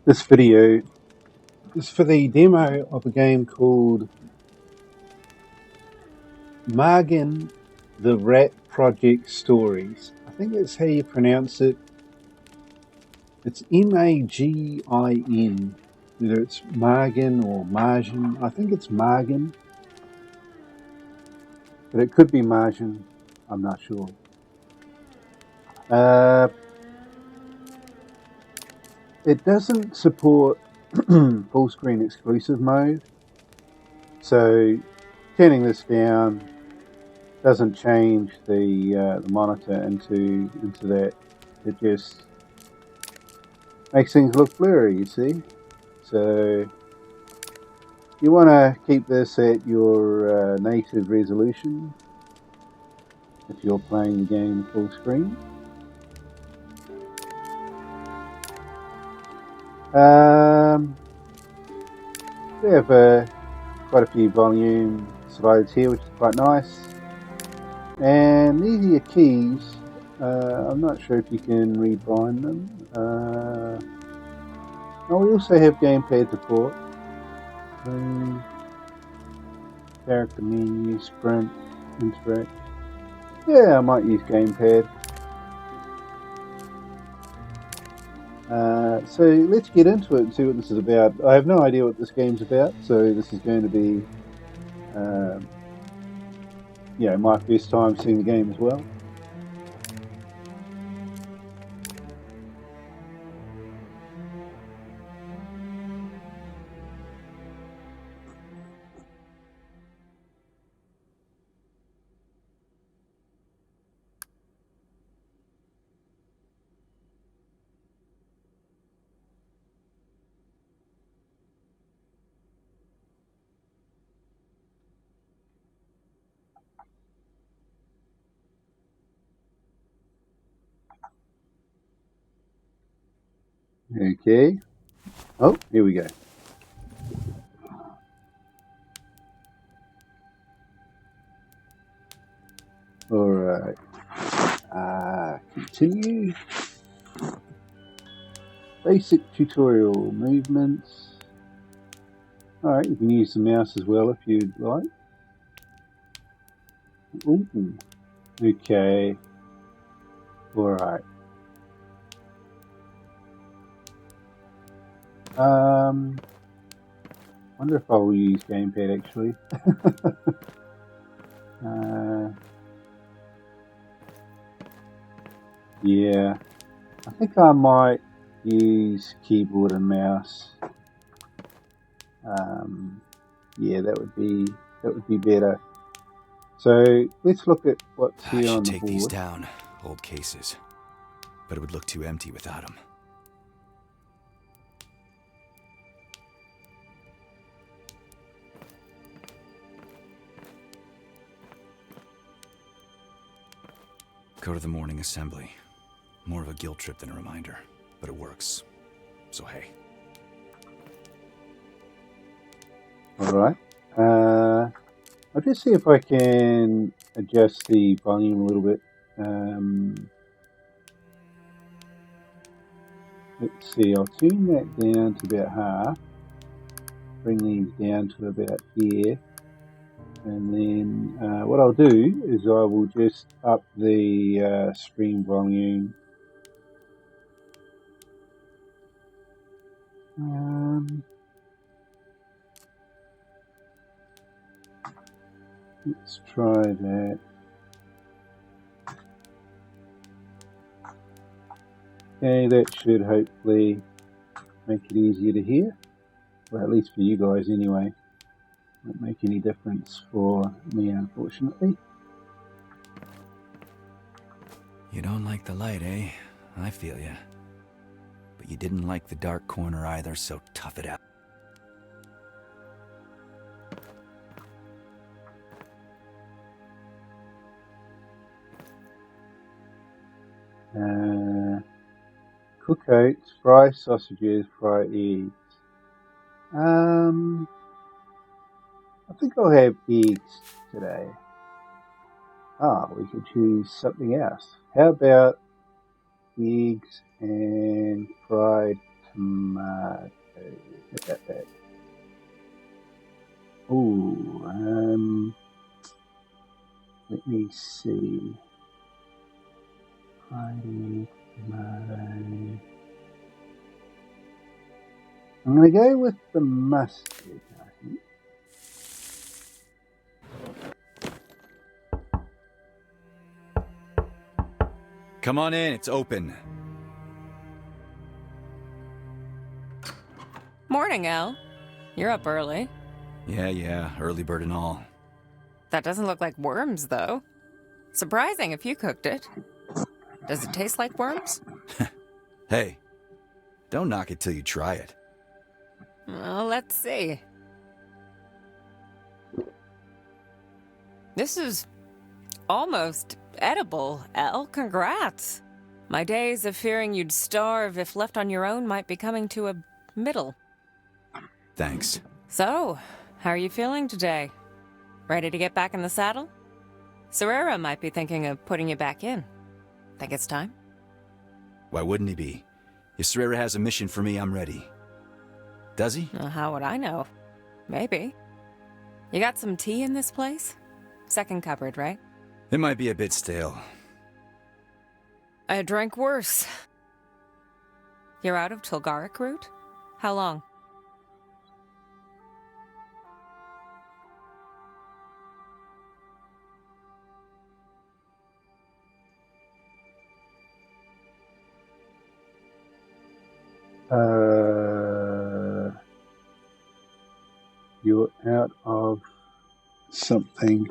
This video is for the demo of a game called Magin, the Rat Project Stories. I think that's how you pronounce it. It's Magin, whether it's Magin or Margin. I think it's Magin, but it could be Margin. I'm not sure. It doesn't support full screen exclusive mode, so turning this down doesn't change the monitor into that. It just makes things look blurry, you see. So you want to keep this at your native resolution if you're playing the game full screen. We have quite a few volume sliders here, which is quite nice. And these are your keys. I'm not sure if you can rebind them. We also have gamepad support. Character menu, sprint, interact. Yeah, I might use gamepad. So let's get into it and see what this is about. I have no idea what this game's about, so this is going to be, my first time seeing the game as well. Okay. Oh, here we go. Alright. Continue. Basic tutorial movements. Alright, you can use the mouse as well if you'd like. Ooh. Okay. Alright. Wonder if I will use gamepad actually. Yeah, I think I might use keyboard and mouse. Yeah, that would be better. So let's look at what's here on the board. I should take these down, old cases, but it would look too empty without them. Go to the morning assembly. More of a guilt trip than a reminder, but it works. So hey. Alright. I'll just see if I can adjust the volume a little bit. Let's see, I'll tune that down to about half. Bring these down to about here. And then what I'll do is I will just up the screen volume. Let's try that. Okay, that should hopefully make it easier to hear. Well, at least for you guys anyway. Won't make any difference for me, unfortunately. You don't like the light, eh? I feel ya. But you didn't like the dark corner either, so tough it out. Cook oats, fry sausages, fry eggs. I think I'll have eggs today. We could choose something else. How about eggs and fried tomatoes? Let me see. Heidi, tomato. I'm going to go with the mustard, I think. Come on in, it's open. Morning, Elle. You're up early. Yeah, early bird and all. That doesn't look like worms, though. Surprising if you cooked it. Does it taste like worms? Hey, don't knock it till you try it. Well, let's see. This is almost edible, Elle. Congrats. My days of fearing you'd starve if left on your own might be coming to a middle. Thanks. So, how are you feeling today? Ready to get back in the saddle? Serrera might be thinking of putting you back in. Think it's time? Why wouldn't he be? If Serrera has a mission for me, I'm ready. Does he? Well, how would I know? Maybe. You got some tea in this place? Second cupboard, right? It might be a bit stale. I drank worse. You're out of Tilgaric route? How long? You're out of something.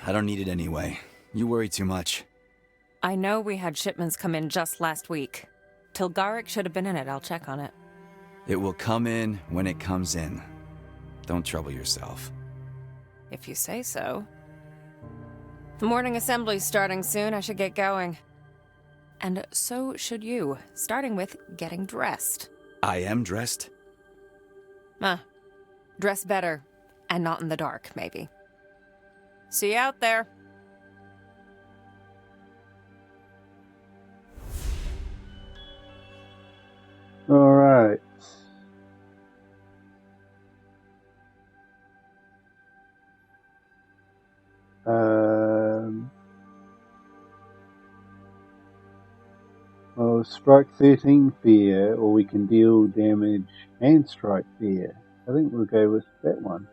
I don't need it anyway. You worry too much. I know we had shipments come in just last week. Tilgaric should have been in it. I'll check on it. It will come in when it comes in. Don't trouble yourself. If you say so. The morning assembly's starting soon. I should get going. And so should you, starting with getting dressed. I am dressed? Dress better, and not in the dark, maybe. See you out there. All right. Well, strike 13 fear, or we can deal damage and strike fear. I think we'll go with that one.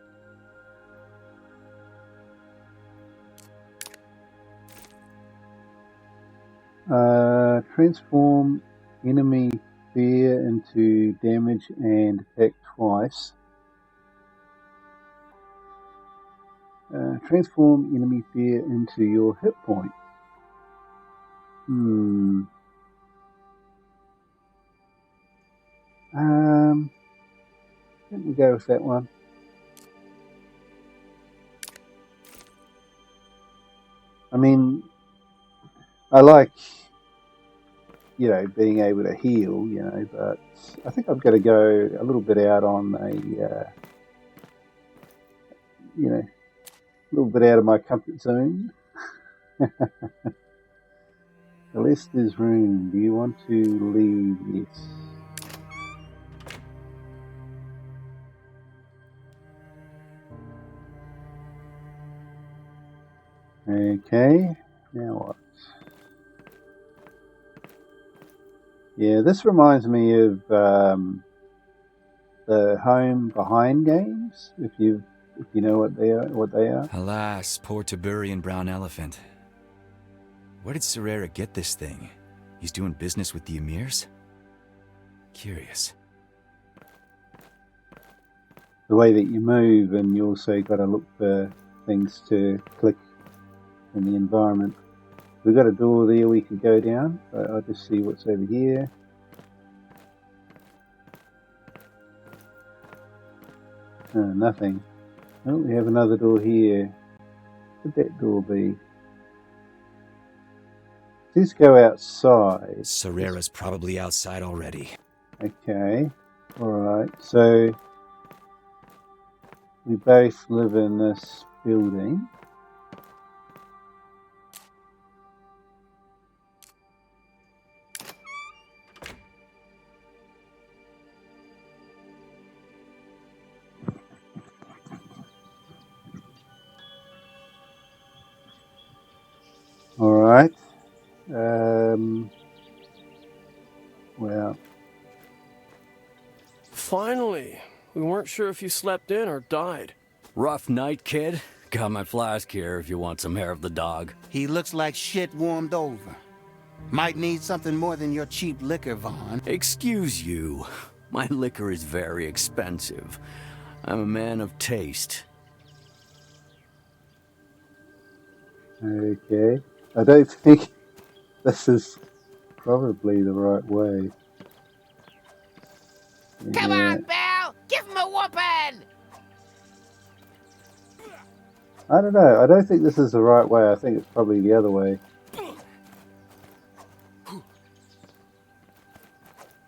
Transform enemy fear into damage and attack twice. Transform enemy fear into your hit points. Let me go with that one. I mean, I like, being able to heal, but I think I've got to go a little bit out on a little bit out of my comfort zone. The less there's room. Do you want to leave? Yes. Okay, now what? Yeah, this reminds me of the Home Behind games, if you know what they are. Alas, poor Tiberian brown elephant. Where did Serrera get this thing? He's doing business with the Emirs? Curious. The way that you move, and you also got to look for things to click in the environment. We've got a door there we could go down, but I'll just see what's over here. Nothing. Oh, we have another door here. What could that door be? Let's go outside. Serrera's probably outside already. Okay. Alright, so we both live in this building. Right. Well, Finally. We weren't sure if you slept in or died. Rough night, kid? Got my flask here if you want some hair of the dog. He looks like shit warmed over. Might need something more than your cheap liquor, Vaughn. Excuse you. My liquor is very expensive. I'm a man of taste. okay. I don't think this is probably the right way. Come Yeah. on, pal! Give him a whooping! I don't know. I don't think this is the right way. I think it's probably the other way.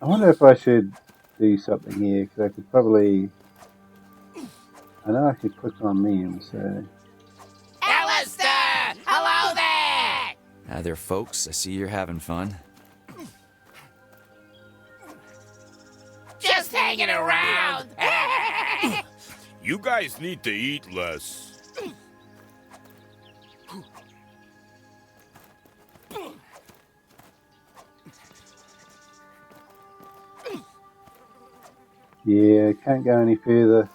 I wonder if I should do something here, because I could probably... I know I could click on them, so... Alistair! Hello there! Hi there, folks. I see you're having fun. Just hanging around! You guys need to eat less. Yeah, can't go any further.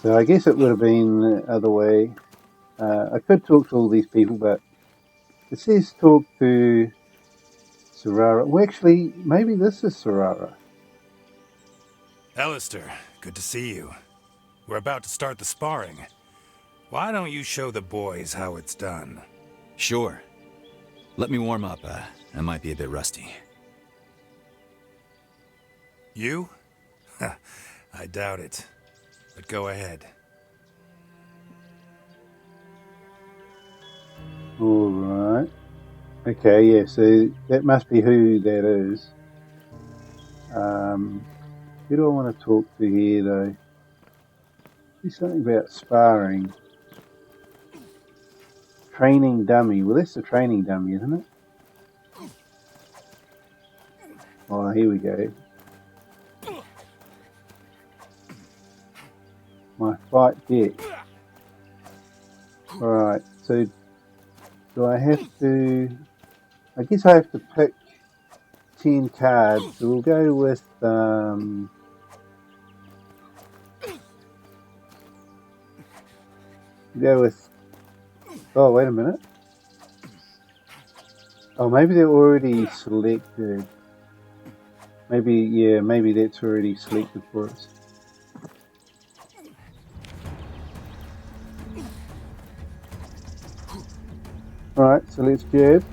So I guess it would have been the other way. I could talk to all these people, but it says talk to Sarara. Well, actually, maybe this is Sarara. Alistair, good to see you. We're about to start the sparring. Why don't you show the boys how it's done? Sure. Let me warm up. I might be a bit rusty. You? I doubt it. But go ahead. Alright. Okay, yeah, so that must be who that is. Who do I want to talk to here, though? There's something about sparring. Training dummy. Well, that's the training dummy, isn't it? Oh, here we go. My fight deck. Alright, so do I have to... I guess I have to pick 10 cards. So we'll go with... Oh, wait a minute. Oh, maybe they're already selected. Maybe, yeah, maybe that's already selected for us. Alright, so let's jab.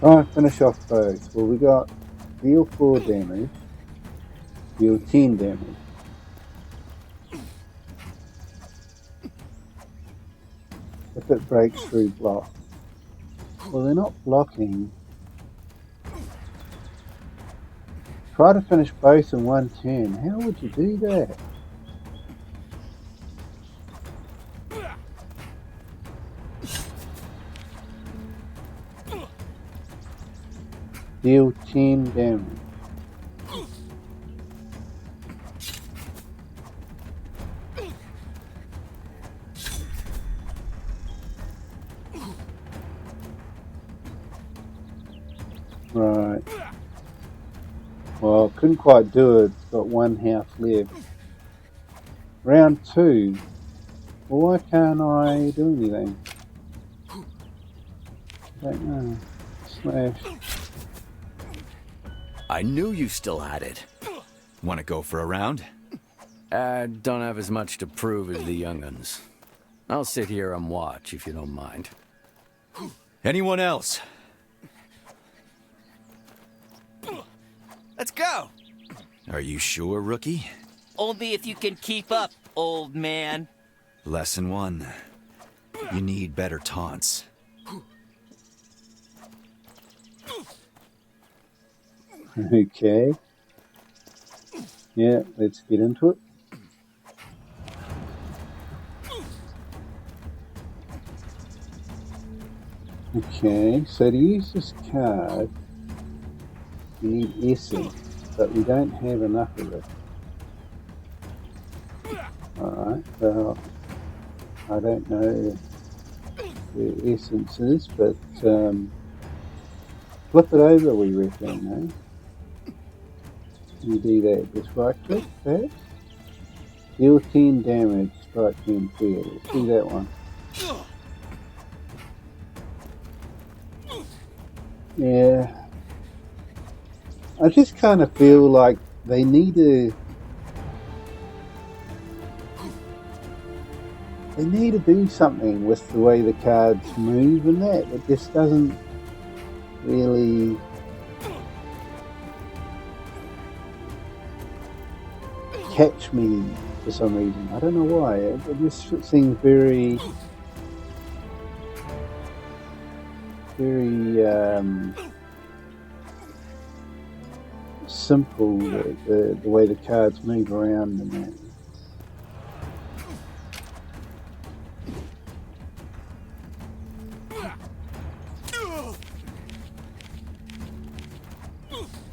Alright, finish off both. Well, we got deal 4 damage, deal 10 damage. If it breaks through block. Well, they're not blocking. Try to finish both in one turn. How would you do that? Deal 10 damage. Right. Well, couldn't quite do it. Got one half left. Round 2. Well, why can't I do anything? I don't know. Slash. I knew you still had it. Want to go for a round? I don't have as much to prove as the young'uns. I'll sit here and watch if you don't mind. Anyone else? Let's go! Are you sure, rookie? Only if you can keep up, old man. Lesson 1. You need better taunts. Okay. Yeah, let's get into it. Okay, so to use this card, you need essence. but we don't have enough of it. Alright, well, I don't know the essence is, but flip it over, we reckon, eh? You do that, just right click, perhaps. Deal 10 damage, strike 10 fear. Let's do that one. Yeah. I just kind of feel like they need to do something with the way the cards move and that. It just doesn't really catch me for some reason. I don't know why. It just seems very simple, the way the cards move around and that.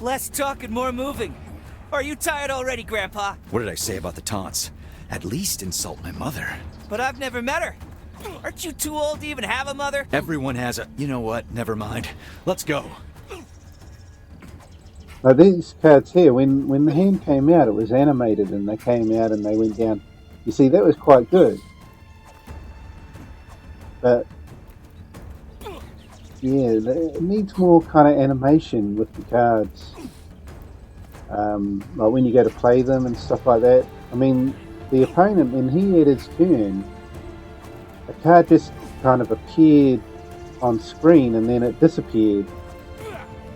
Less talk and more moving. Are you tired already, Grandpa? What did I say about the taunts? At least insult my mother. But I've never met her. Aren't you too old to even have a mother? Everyone has a... You know what? Never mind. Let's go. Now these cards here, when the hand came out, it was animated and they came out and they went down. You see, that was quite good. But yeah, it needs more kind of animation with the cards. Like when you go to play them and stuff like that. I mean, the opponent, when he had his turn, a card just kind of appeared on screen and then it disappeared.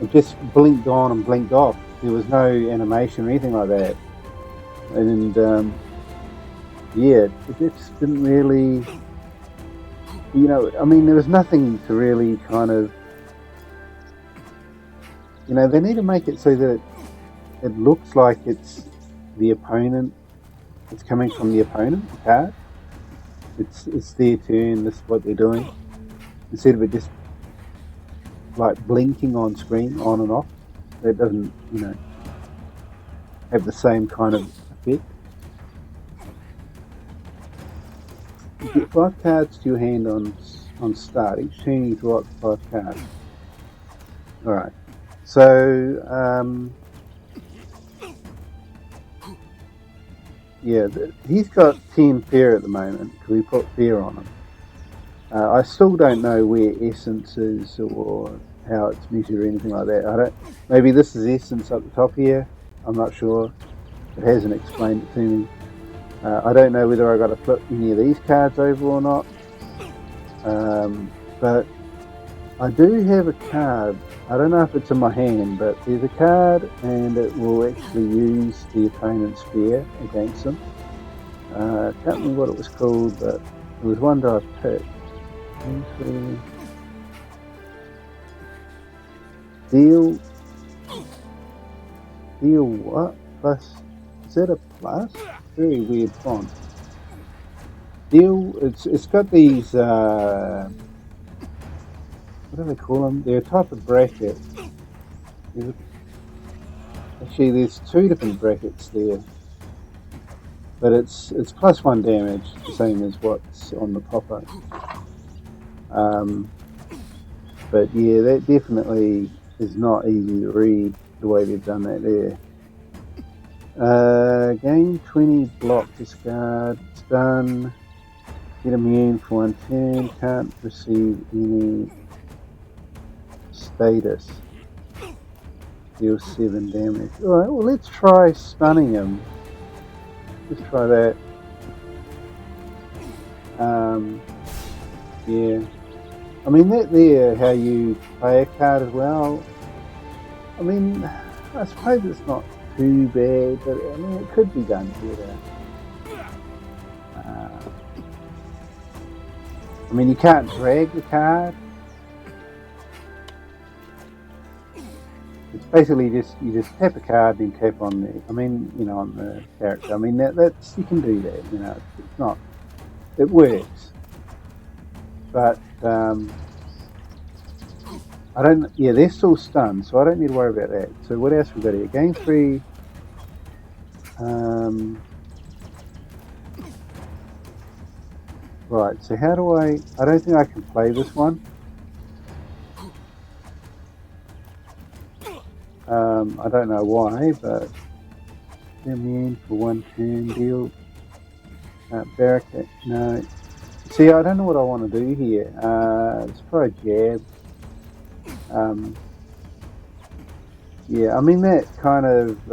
It just blinked on and blinked off. There was no animation or anything like that. And yeah, it just didn't really, you know, I mean, there was nothing to really kind of, you know, they need to make it so that it looks like it's the opponent, it's coming from the opponent, the card. It's their turn, this is what they're doing. Instead of it just like blinking on screen, on and off. That doesn't, you know, have the same kind of effect. You get 5 cards to your hand on start. Each turn you draw up 5 cards. Alright. So, yeah, he's got 10 fear at the moment because we put fear on him. I still don't know where essence is or how it's measured or anything like that. Maybe this is essence up the top here. I'm not sure. It hasn't explained it to me. I don't know whether I got to flip any of these cards over or not. But I do have a card. I don't know if it's in my hand, but there's a card and it will actually use the opponent's fear against them. I can't remember what it was called, but it was one that I picked. Deal what? Plus, is that a plus? Very weird font. Deal, it's got these, what do they call them? They're a type of bracket. Actually, there's 2 different brackets there. But it's +1 damage, the same as what's on the popper. But yeah, that definitely is not easy to read the way they've done that there. Gain 20 block, discard, it's done. Get immune for 1 turn, can't receive any status. Deal 7 damage. Alright, well let's try stunning him. Let's try that. Yeah. I mean, that there, how you play a card as well. I mean, I suppose it's not too bad, but I mean, it could be done better. I mean, you can't drag the card. It's basically just, you just tap a card and tap on the, I mean, you know, on the character. I mean, that's, you can do that, you know, it's not, it works. But, I don't. Yeah, they're still stunned, so I don't need to worry about that. So what else we got here? Game 3. Right. So how do I? I don't think I can play this one. I don't know why, but immune for 1 turn deal. Barricade. No. See, I don't know what I want to do here. Let's try a jab. Yeah, I mean that kind of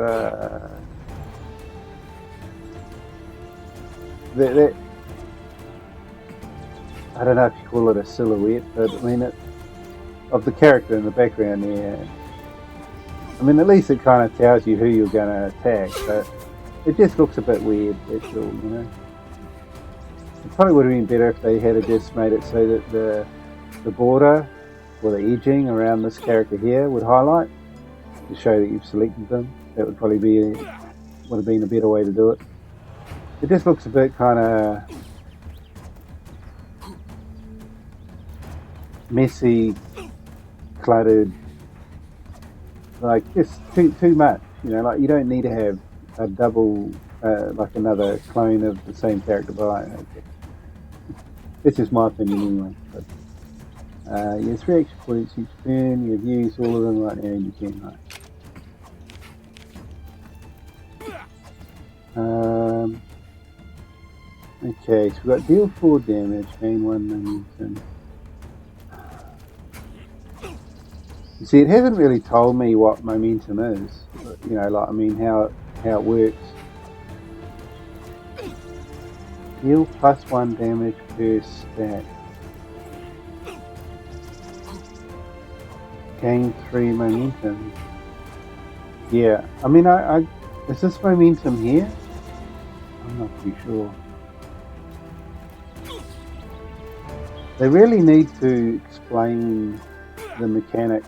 that I don't know if you call it a silhouette, but I mean it of the character in the background there. I mean, at least it kind of tells you who you're going to attack, but it just looks a bit weird. That's all, you know. It probably would have been better if they had just made it so that the border or the edging around this character here would highlight to show that you've selected them. That would probably would have been a better way to do it. It just looks a bit kind of messy, cluttered, like just too much. You know, like you don't need to have a double, like another clone of the same character. But it's just my opinion anyway. But, yeah, 3 extra points each turn. You've used all of them right now, and you can right. Okay, so we've got deal 4 damage, gain 1 momentum. You see, it hasn't really told me what momentum is. You know, like I mean, how it works. Deal +1 damage per stack. Gain 3 momentum. Yeah, I mean, I is this momentum here? I'm not too sure. They really need to explain the mechanic.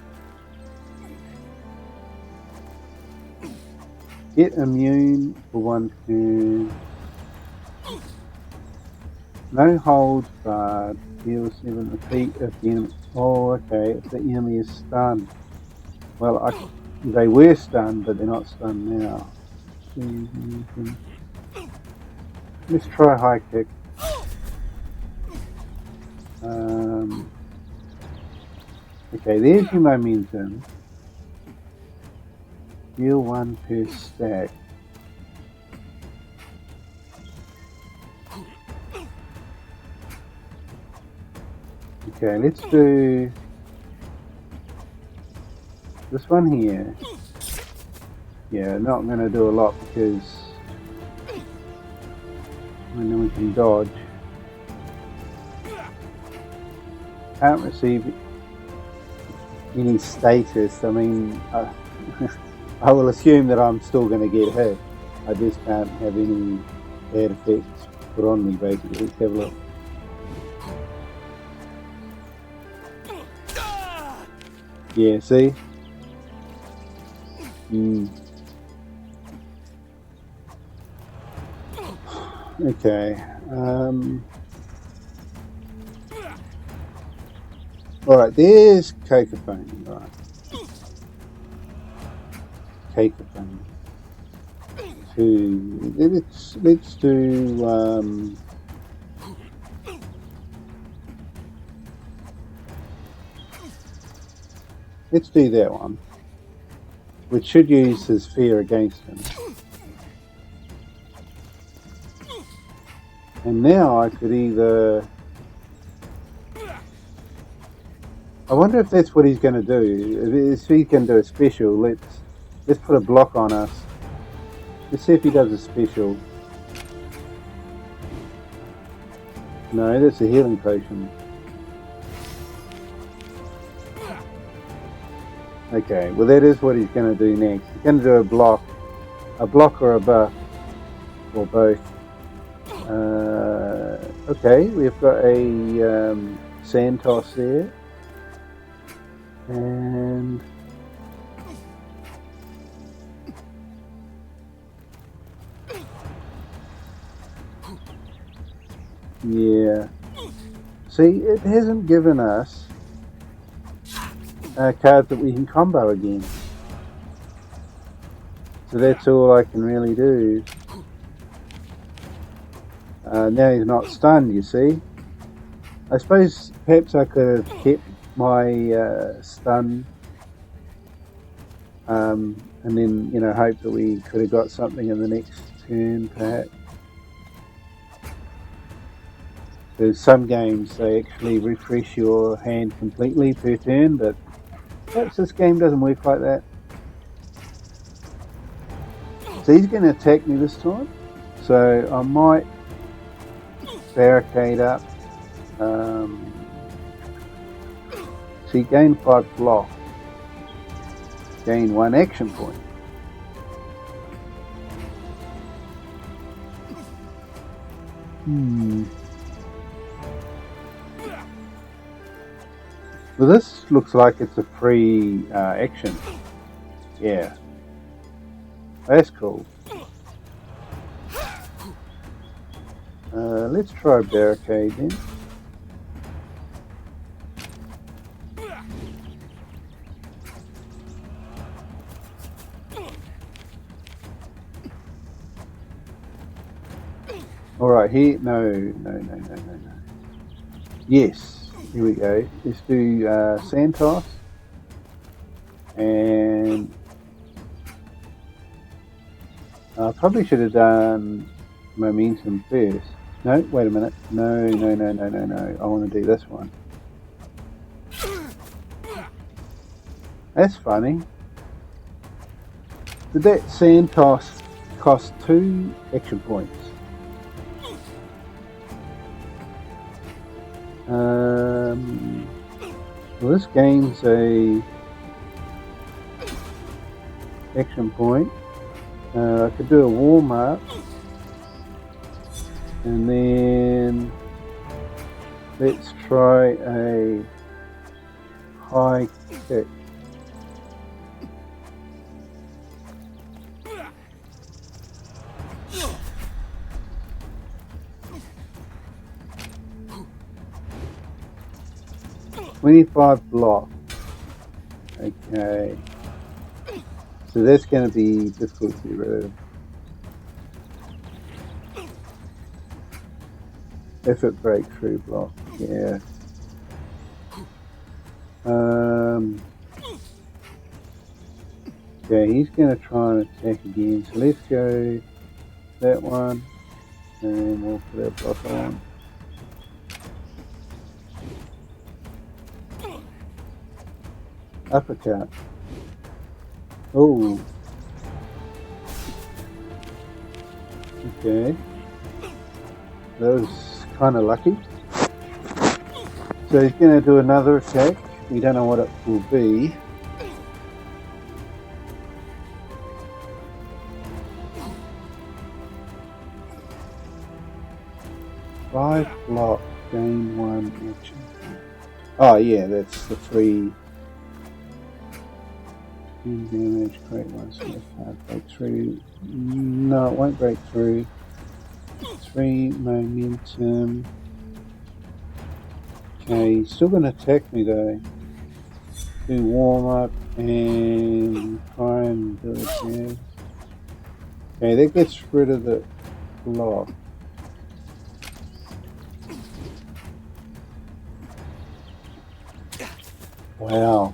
Get immune for 1 turn. No holds barred. Deal 7 repeat if the enemy. Oh, okay. If the enemy is stunned. Well, they were stunned, but they're not stunned now. Let's try high kick. Okay, there's your momentum. Deal 1 per stack. Okay, let's do this one here. Yeah, not going to do a lot because then we can dodge. Can't receive any status. I mean, I will assume that I'm still going to get hit. I just can't have any bad effects put on me, basically. Let's have a look. Yeah, see? Okay. Alright, there's cacophony, right. Cacophony. Let's do let's do that one, which should use his fear against him. And now I could either... I wonder if that's what he's going to do. If he can do a special, let's put a block on us. Let's see if he does a special. No, that's a healing potion. Okay, well that is what he's going to do next. He's going to do a block or a buff, or both. Okay, we've got a sand toss there, and yeah. See, it hasn't given us cards that we can combo again. So that's all I can really do. Now he's not stunned, you see. I suppose perhaps I could have kept my stun and then, you know, hope that we could have got something in the next turn, perhaps. There's some games they actually refresh your hand completely per turn, but perhaps this game doesn't work like that. So he's going to attack me this time, so I might barricade up. So you gain 5 block, gain 1 action point. Well, this looks like it's a free action. Yeah. That's cool. Let's try barricade then. Alright, here. No. Yes, here we go. Let's do Santos. And I probably should have done momentum first. No, wait a minute. No. I want to do this one. That's funny. Did that Santos cost 2 action points? Well, this game's a action point. I could do a warm up, and then let's try a high kick. $25 block. Okay. So that's going to be difficult to get rid of. If it breaks through block, yeah. Okay, he's going to try and attack again. So let's go that one, and we'll put our block on. Uppercut. Oh. Okay. That was kind of lucky. So he's going to do another attack. We don't know what it will be. Five block, gain 1 action. Oh yeah, that's the 3 damage, create 1 so it can't break through. No, it won't break through. 3 momentum. Okay, he's still going to attack me though. Do warm up and try and do it again. Okay, that gets rid of the block. Wow.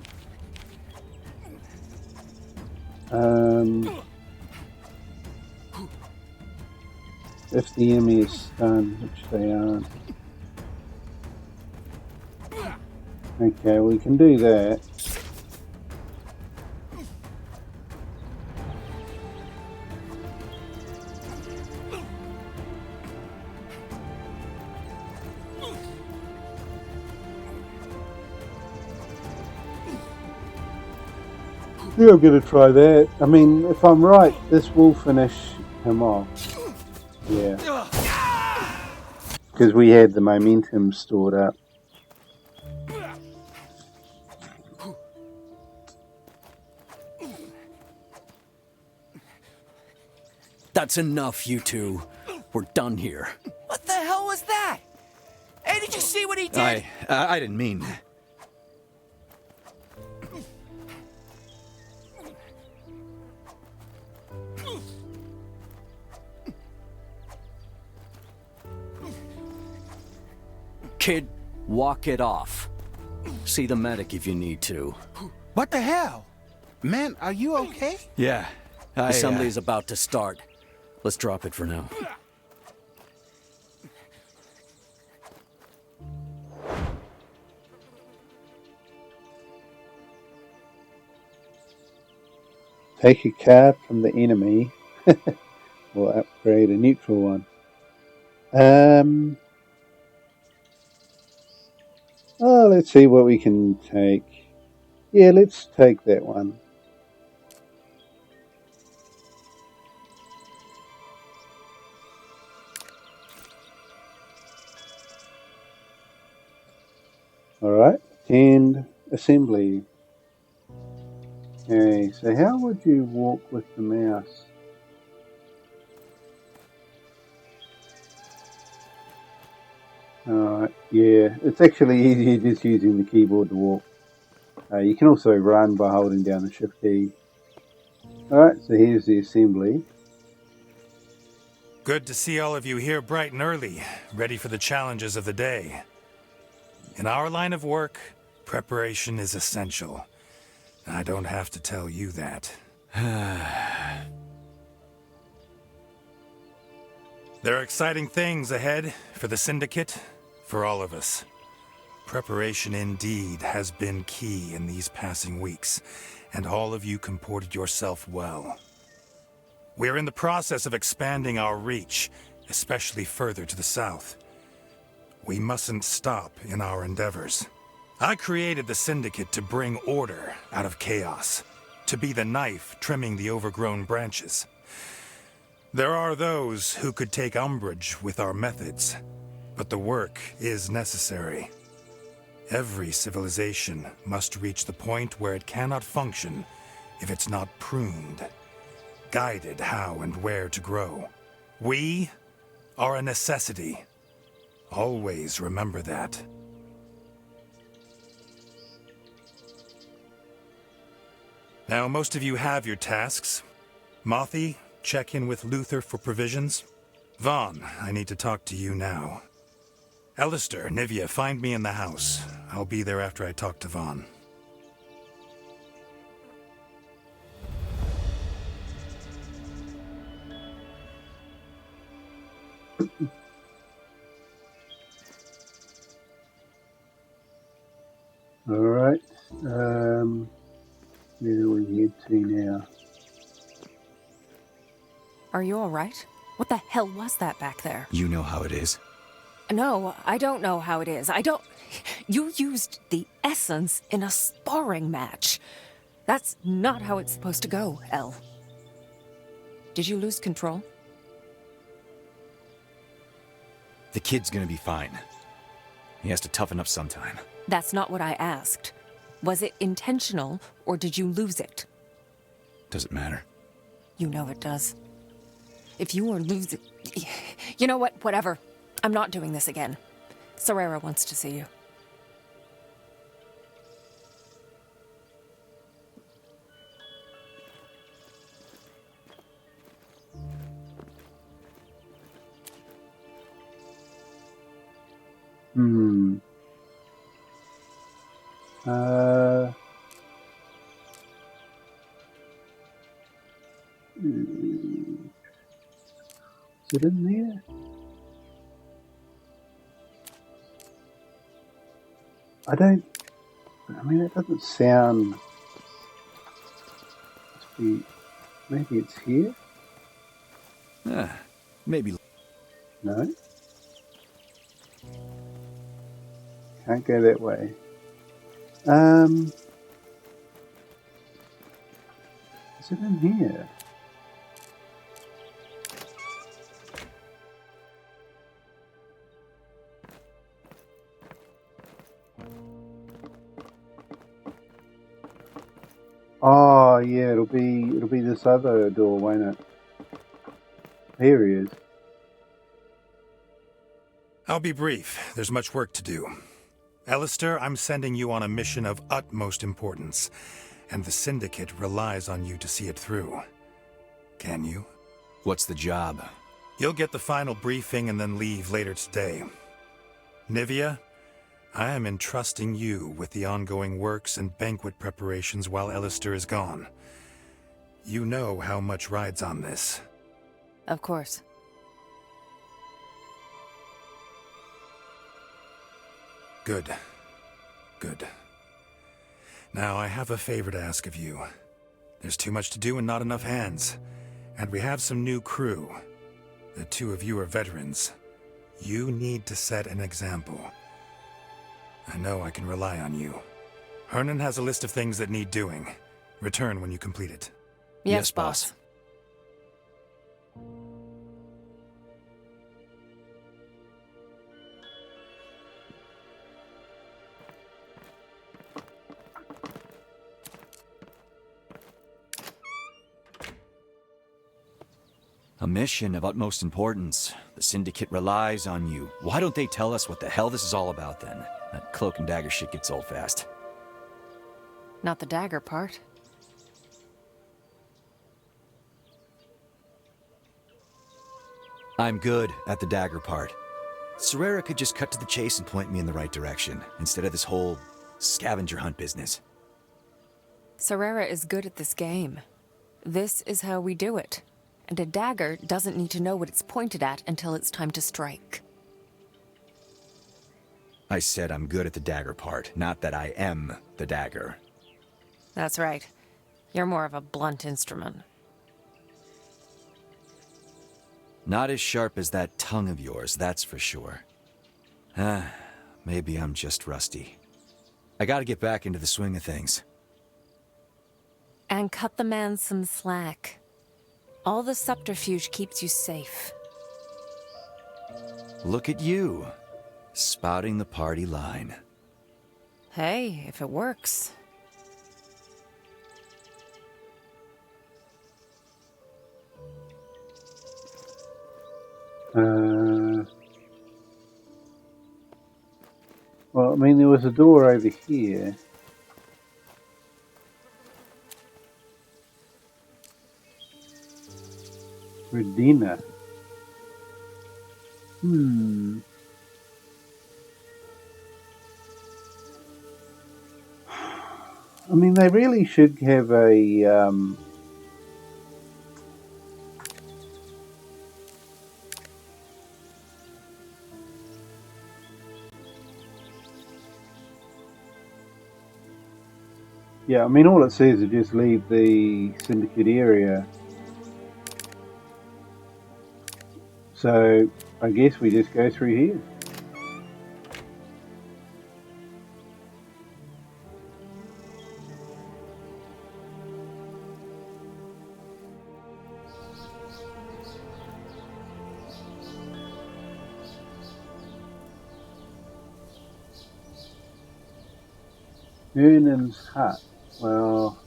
If the enemy is stunned, which they aren't. Okay, we can do that. Yeah, I'm going to try that. I mean, if I'm right, this will finish him off. Yeah. Because we had the momentum stored up. That's enough, you two. We're done here. What the hell was that? Hey, did you see what he did? I didn't mean. Kid, walk it off. See the medic if you need to. What the hell? Man, are you okay? Yeah. Assembly is about to start. Let's drop it for now. Take a card from the enemy or upgrade a neutral one. Oh, let's see what we can take. Yeah, let's take that one. Alright, and assembly. Okay, so how would you walk with the mouse? Alright, yeah, it's actually easier just using the keyboard to walk. You can also run by holding down the shift key. Alright, so here's the assembly. Good to see all of you here bright and early, ready for the challenges of the day. In our line of work, preparation is essential. I don't have to tell you that. There are exciting things ahead for the Syndicate, for all of us. Preparation indeed has been key in these passing weeks, and all of you comported yourself well. We are in the process of expanding our reach, especially further to the south. We mustn't stop in our endeavors. I created the Syndicate to bring order out of chaos, to be the knife trimming the overgrown branches. There are those who could take umbrage with our methods, but the work is necessary. Every civilization must reach the point where it cannot function if it's not pruned, guided how and where to grow. We are a necessity. Always remember that. Now, most of you have your tasks. Mothy, check in with Luther for provisions. Vaughn, I need to talk to you now. Alistair, Nivea, find me in the house. I'll be there after I talk to Vaughn. Alright, where do we head to now? Are you alright? What the hell was that back there? You know how it is. No, I don't know how it is. I don't... You used the essence in a sparring match. That's not how it's supposed to go, Elle. Did you lose control? The kid's gonna be fine. He has to toughen up sometime. That's not what I asked. Was it intentional, or did you lose it? Does it matter? You know it does. If you were losing... You know what? Whatever. I'm not doing this again. Serera wants to see you. Is it in there? I mean, it doesn't sound... Maybe it's here? Maybe. No? Can't go that way. Is it in here? Oh yeah, it'll be this other door, won't it? Here he is. I'll be brief. There's much work to do. Alistair, I'm sending you on a mission of utmost importance, and the Syndicate relies on you to see it through. Can you? What's the job? You'll get the final briefing and then leave later today. Nivea, I am entrusting you with the ongoing works and banquet preparations while Alistair is gone. You know how much rides on this. Of course. Good. Good. Now, I have a favor to ask of you. There's too much to do and not enough hands. And we have some new crew. The two of you are veterans. You need to set an example. I know I can rely on you. Hernan has a list of things that need doing. Return when you complete it. Yes, boss. A mission of utmost importance. The Syndicate relies on you. Why don't they tell us what the hell this is all about then? That cloak and dagger shit gets old fast. Not the dagger part. I'm good at the dagger part. Serera could just cut to the chase and point me in the right direction, instead of this whole scavenger hunt business. Serera is good at this game. This is how we do it. And a dagger doesn't need to know what it's pointed at until it's time to strike. I said I'm good at the dagger part, not that I am the dagger. That's right. You're more of a blunt instrument. Not as sharp as that tongue of yours, that's for sure. Maybe I'm just rusty. I gotta get back into the swing of things. And cut the man some slack. All the subterfuge keeps you safe. Look at you, spouting the party line. Hey, if it works. Well, I mean, there was a door over here. Redina. I mean, they really should have a yeah, I mean, all it says is just leave the Syndicate area. So, I guess we just go through here. Vernon's hut. Well,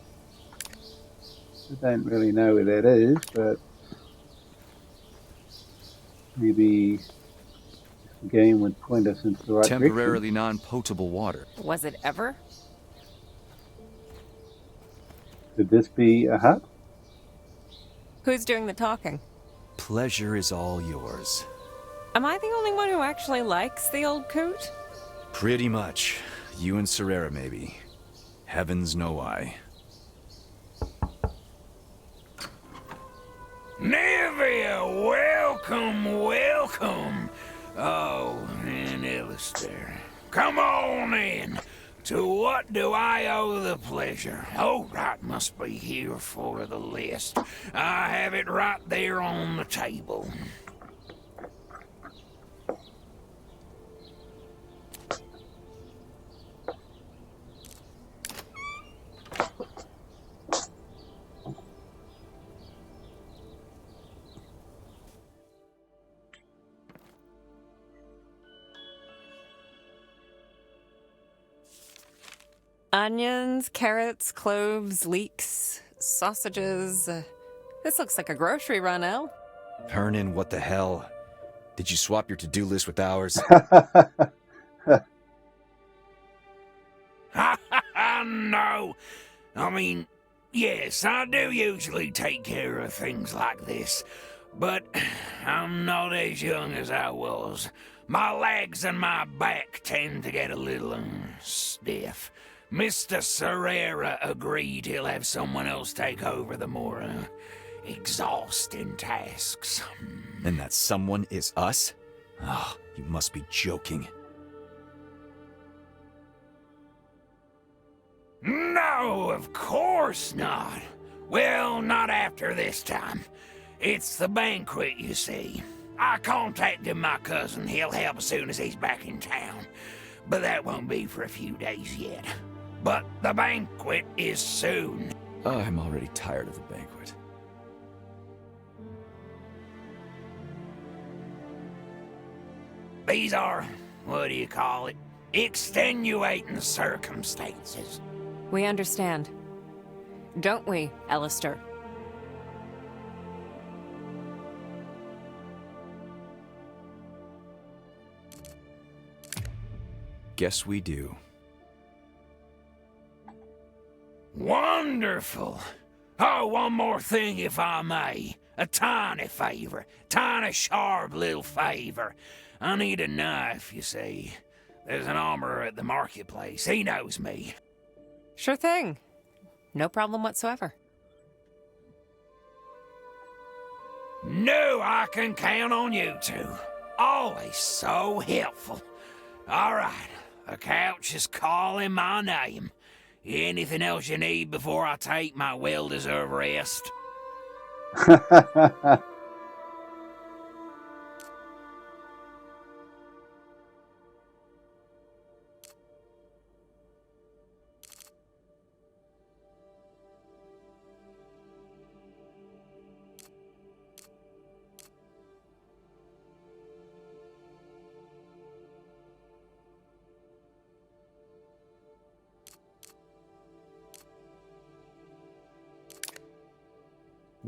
I don't really know where that is, but maybe the game would point us into the right Temporarily direction. non-potable water. Was it ever? Could this be a hut? Who's doing the talking? Pleasure is all yours. Am I the only one who actually likes the old coot? Pretty much. You and Serera, maybe. Heavens know why. Nevia, welcome, welcome. Oh, and Alistair. Come on in. To what do I owe the pleasure? Oh, right, must be here for the list. I have it right there on the table. Onions, carrots, cloves, leeks, sausages. This looks like a grocery run, El. Hernan, what the hell? Did you swap your to-do list with ours? No. I mean, yes, I do usually take care of things like this. But I'm not as young as I was. My legs and my back tend to get a little stiff. Mr. Serrera agreed he'll have someone else take over the more exhausting tasks. And that someone is us? Oh, you must be joking. No, of course not. Well, not after this time. It's the banquet, you see. I contacted my cousin. He'll help as soon as he's back in town. But that won't be for a few days yet. But the banquet is soon. Oh, I'm already tired of the banquet. These are, what do you call it, extenuating circumstances. We understand. Don't we, Alistair? Guess we do. Wonderful. Oh, one more thing, if I may. A tiny favor. Tiny, sharp little favor. I need a knife, you see. There's an armorer at the marketplace. He knows me. Sure thing. No problem whatsoever. No, I can count on you two. Always so helpful. All right, the couch is calling my name. Anything else you need before I take my well-deserved rest?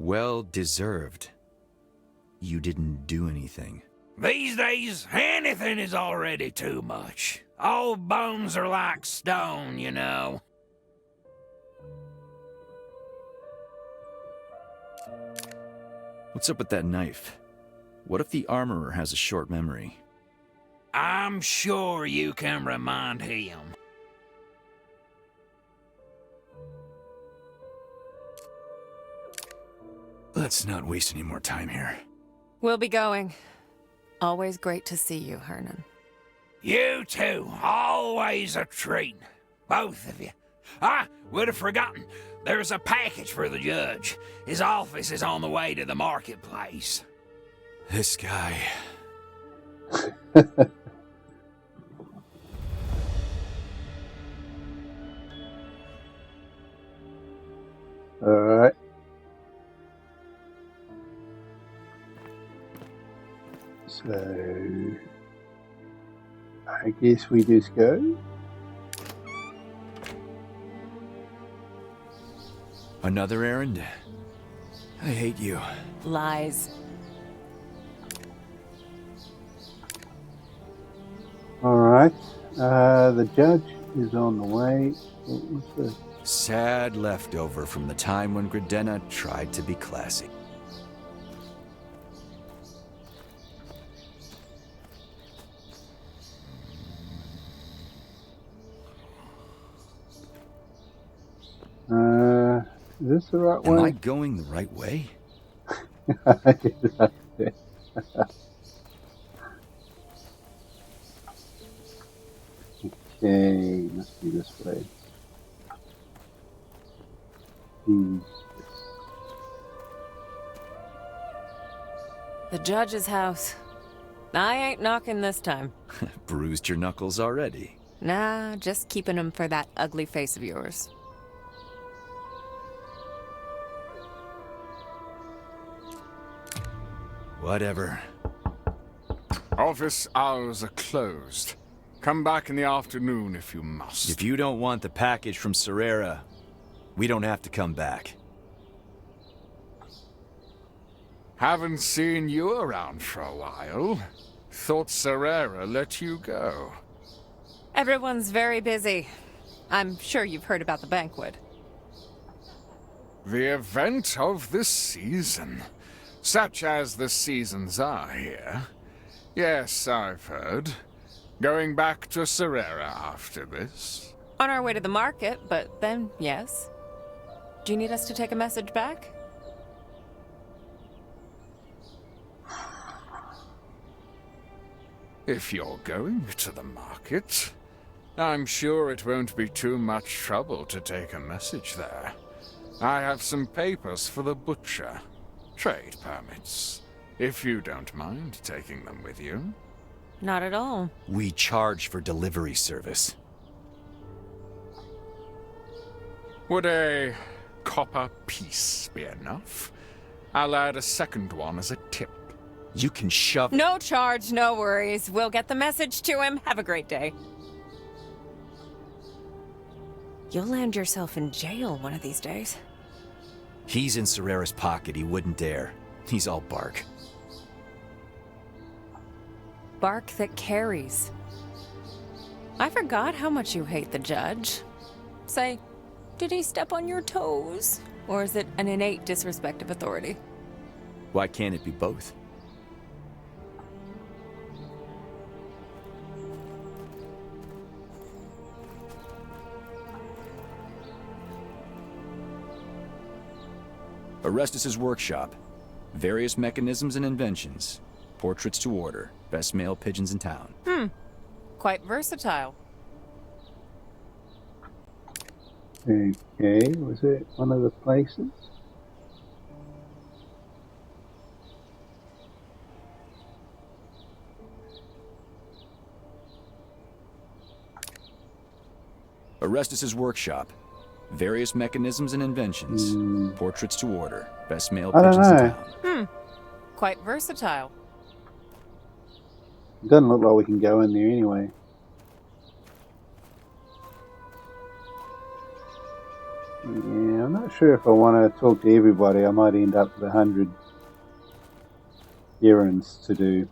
Well deserved. You didn't do anything. These days, anything is already too much. Old bones are like stone, you know. What's up with that knife? What if the armorer has a short memory? I'm sure you can remind him. Let's not waste any more time here. We'll be going. Always great to see you, Hernan. You too. Always a treat. Both of you. I would have forgotten. There's a package for the judge. His office is on the way to the marketplace. This guy... Alright. So... I guess we just go. Another errand? I hate you. Lies. Alright. The judge is on the way. What was the... Sad leftover from the time when Gridena tried to be classy. Is this the right Am way? I going the right way? Okay, must be this way. The judge's house. I ain't knocking this time. Bruised your knuckles already. Nah, just keeping them for that ugly face of yours. Whatever. Office hours are closed. Come back in the afternoon if you must. If you don't want the package from Serrera, we don't have to come back. Haven't seen you around for a while. Thought Serrera let you go. Everyone's very busy. I'm sure you've heard about the banquet. The event of the season. Such as the seasons are here. Yes, I've heard. Going back to Serera after this? On our way to the market, but then, yes. Do you need us to take a message back? If you're going to the market, I'm sure it won't be too much trouble to take a message there. I have some papers for the butcher. Trade permits. If you don't mind taking them with you. Not at all. We charge for delivery service. Would a copper piece be enough? I'll add a second one as a tip. You can shove... No charge, no worries. We'll get the message to him. Have a great day. You'll land yourself in jail one of these days. He's in Serera's pocket. He wouldn't dare. He's all bark. Bark that carries. I forgot how much you hate the judge. Say, did he step on your toes? Or is it an innate disrespect of authority? Why can't it be both? Arestus's workshop. Various mechanisms and inventions. Portraits to order. Best male pigeons in town. Quite versatile. Okay, was it one of the places? Arestus's workshop. Various mechanisms and inventions. Portraits to order. Best male I don't pigeons in know. town. Quite versatile. Doesn't look like we can go in there anyway. Yeah, I'm not sure if I want to talk to everybody. I might end up with 100 errands to do.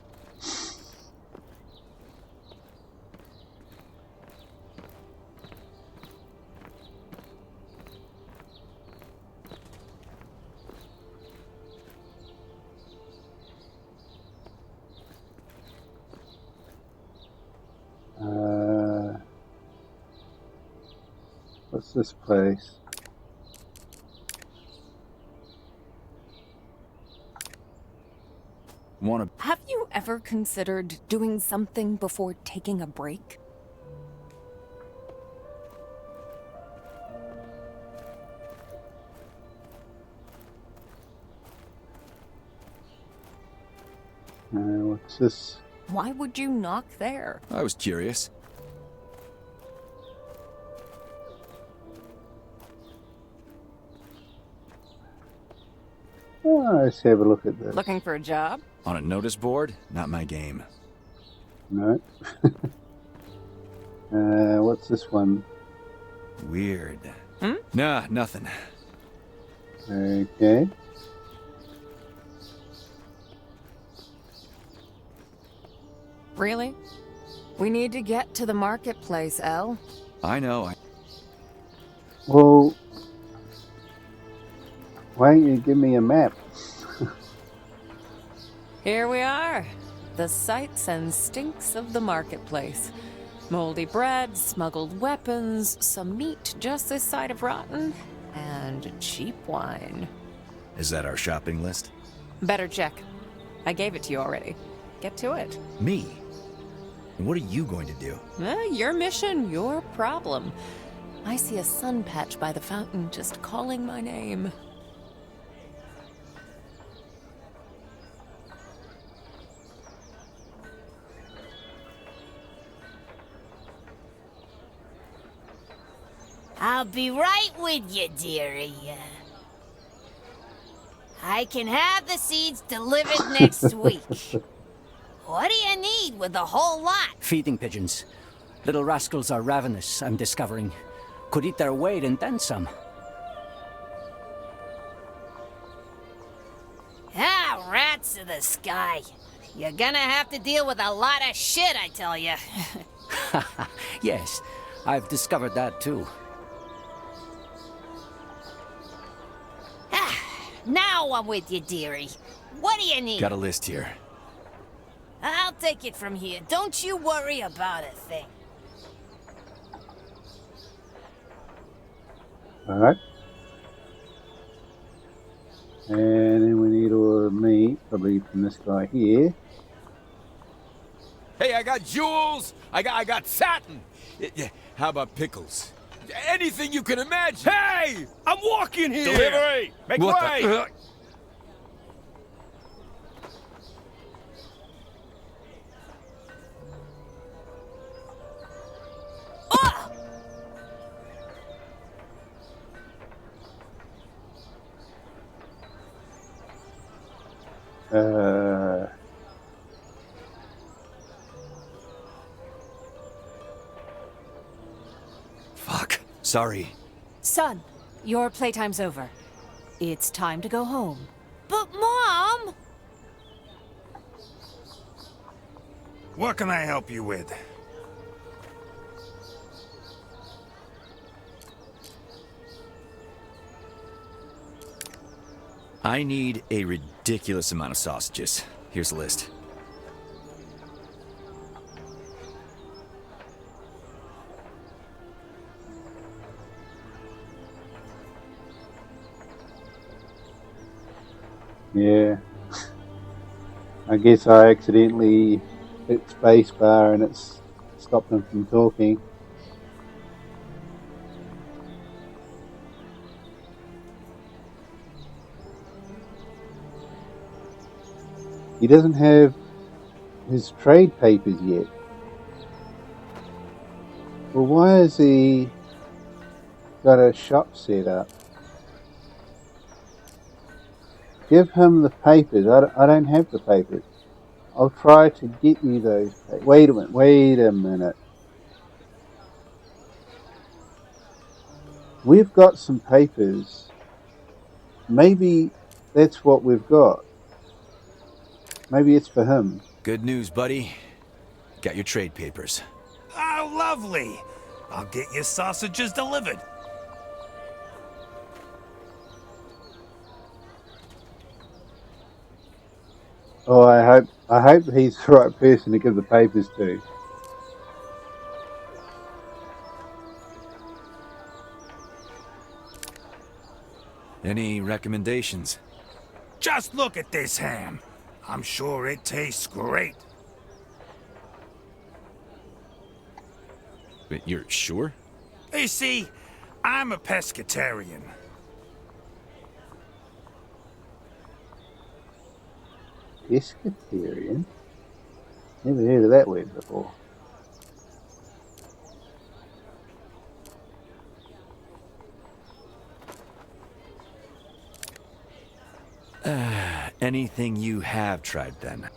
What's this place? Have you ever considered doing something before taking a break? What's this? Why would you knock there? I was curious. Oh, let's have a look at this. Looking for a job? On a notice board? Not my game. No. What's this one? Weird. Nah, nothing. Okay. Really? We need to get to the marketplace, Elle. I know. Well, why don't you give me a map? Here we are. The sights and stinks of the marketplace. Moldy bread, smuggled weapons, some meat just this side of rotten, and cheap wine. Is that our shopping list? Better check. I gave it to you already. Get to it. Me? What are you going to do? Your mission, your problem. I see a sun patch by the fountain just calling my name. I'll be right with you, dearie. I can have the seeds delivered next week. What do you need with the whole lot? Feeding pigeons. Little rascals are ravenous, I'm discovering. Could eat their weight and then some. Ah, rats of the sky. You're gonna have to deal with a lot of shit, I tell you. Yes, I've discovered that too. Now I'm with you, dearie. What do you need? Got a list here. I'll take it from here. Don't you worry about a thing. Alright. And then we need all meat, probably from this guy here. Hey, I got jewels. I got satin. How about pickles? Anything you can imagine. Hey! I'm walking here! Delivery! Make What way! the? Fuck. Sorry. Son, your playtime's over. It's time to go home. But Mom! What can I help you with? I need a ridiculous amount of sausages. Here's a list. Yeah. I guess I accidentally hit spacebar and it's stopped him from talking. He doesn't have his trade papers yet. Well, why has he got a shop set up? Give him the papers. I don't have the papers. I'll try to get you those papers. Wait a minute. We've got some papers. Maybe that's what we've got. Maybe it's for him. Good news, buddy. Got your trade papers. Oh, lovely. I'll get your sausages delivered. Oh, I hope he's the right person to give the papers to. Any recommendations? Just look at this ham. I'm sure it tastes great. But you're sure? You see, I'm a pescatarian. Pescatarian? Never heard of that word before. Anything you have tried then?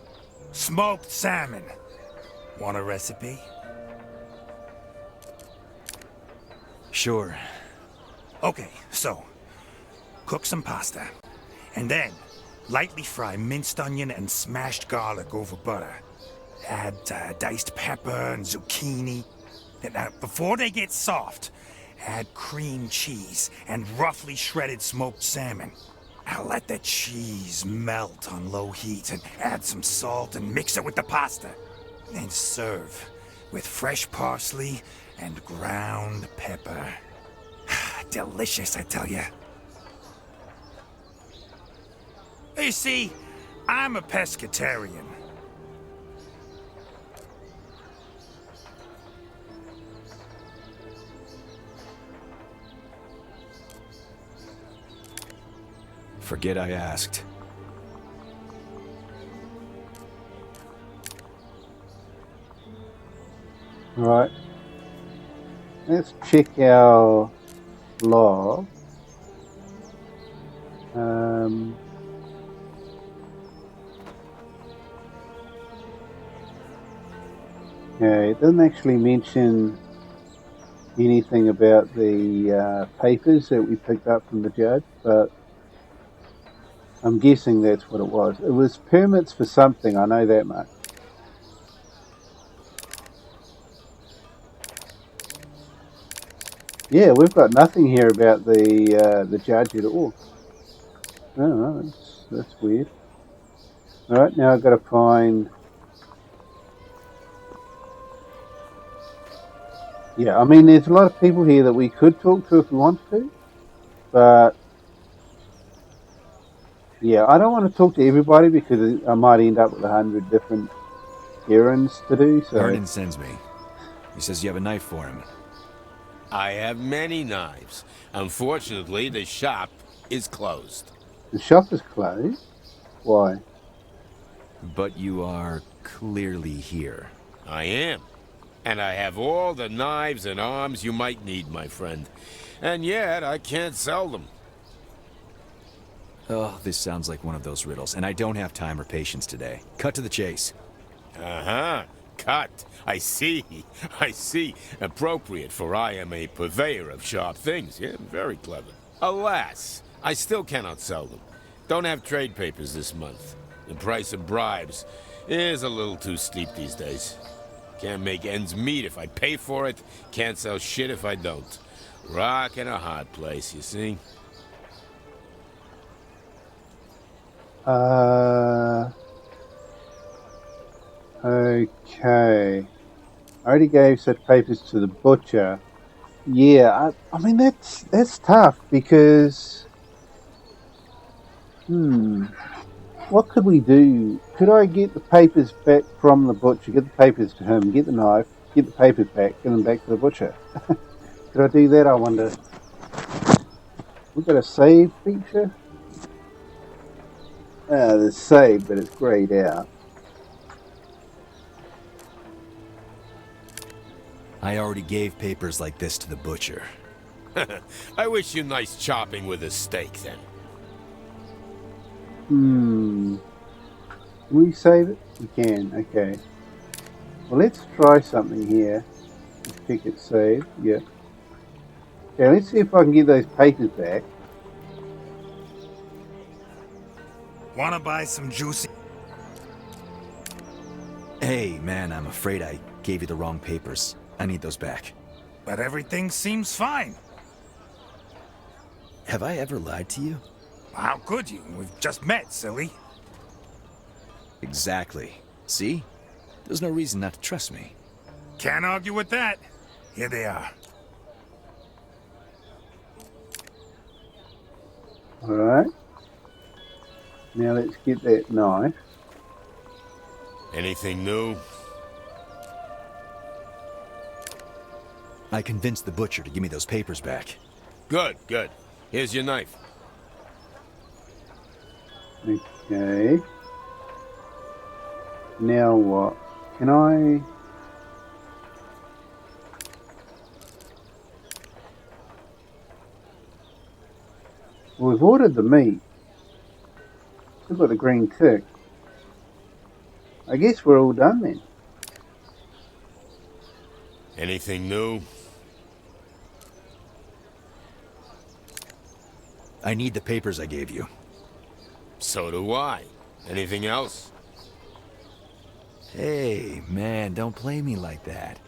Smoked salmon. Want a recipe? Sure. Okay, so cook some pasta. And then lightly fry minced onion and smashed garlic over butter. Add diced pepper and zucchini. Now, before they get soft, add cream cheese and roughly shredded smoked salmon. Now let the cheese melt on low heat and add some salt and mix it with the pasta. Then serve with fresh parsley and ground pepper. Delicious, I tell you. You see, I'm a pescatarian. Forget I asked. Right. Let's check our log. Okay, it doesn't actually mention anything about the papers that we picked up from the judge, but I'm guessing that's what it was. It was permits for something, I know that much. Yeah, we've got nothing here about the judge at all. Oh, that's weird. Alright, now I've got to find Yeah, I mean, there's a lot of people here that we could talk to if we want to, but yeah, I don't want to talk to everybody because I might end up with 100 different errands to do. So Hernan sends me. He says you have a knife for him. I have many knives. Unfortunately, the shop is closed. the shop is closed. Why? But you are clearly here. I am. And I have all the knives and arms you might need, my friend. And yet, I can't sell them. Oh, this sounds like one of those riddles, and I don't have time or patience today. Cut to the chase. Uh-huh. Cut. I see. I see. Appropriate, for I am a purveyor of sharp things. Yeah, very clever. Alas, I still cannot sell them. Don't have trade papers this month. The price of bribes is a little too steep these days. Can't make ends meet if I pay for it. Can't sell shit if I don't. Rock in a hard place, you see? Okay. I already gave such papers to the butcher. Yeah, I mean that's tough because what could we do? Could I get the papers back from the butcher, get the papers to him, get the knife, get the papers back, get them back to the butcher? Could I do that, I wonder? We've got a save feature? There's save, but it's grayed out. I already gave papers like this to the butcher. I wish you nice chopping with a steak, then. Can we save it? We can, okay. Well, let's try something here. Let's check it saved, yeah. Okay, let's see if I can get those papers back. Wanna buy some juicy? Hey, man, I'm afraid I gave you the wrong papers. I need those back. But everything seems fine. Have I ever lied to you? How could you? We've just met, silly. Exactly. See? There's no reason not to trust me. Can't argue with that. Here they are. Alright. Now let's get that knife. Anything new? I convinced the butcher to give me those papers back. Good, good. Here's your knife. Okay. Now what? Can I... Well, we've ordered the meat. Still got the green tick. I guess we're all done then. Anything new? I need the papers I gave you. So do I. Anything else? Hey, man, don't play me like that.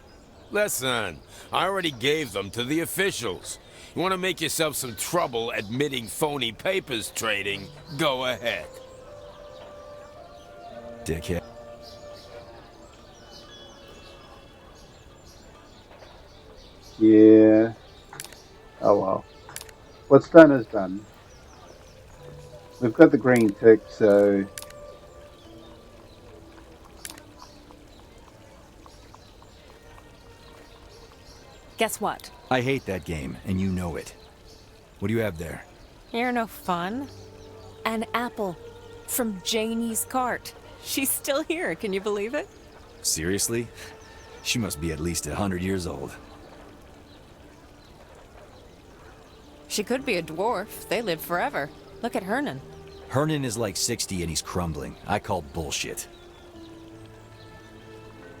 Listen, I already gave them to the officials. You want to make yourself some trouble admitting phony papers trading? Go ahead. Dickhead. Yeah. Oh well. What's done is done. We've got the green tick, so... Guess what? I hate that game, and you know it. What do you have there? You're no fun. An apple from Janie's cart. She's still here, can you believe it? Seriously? She must be at least 100 years old. She could be a dwarf. They live forever. Look at Hernan. Hernan is like 60 and he's crumbling. I call bullshit.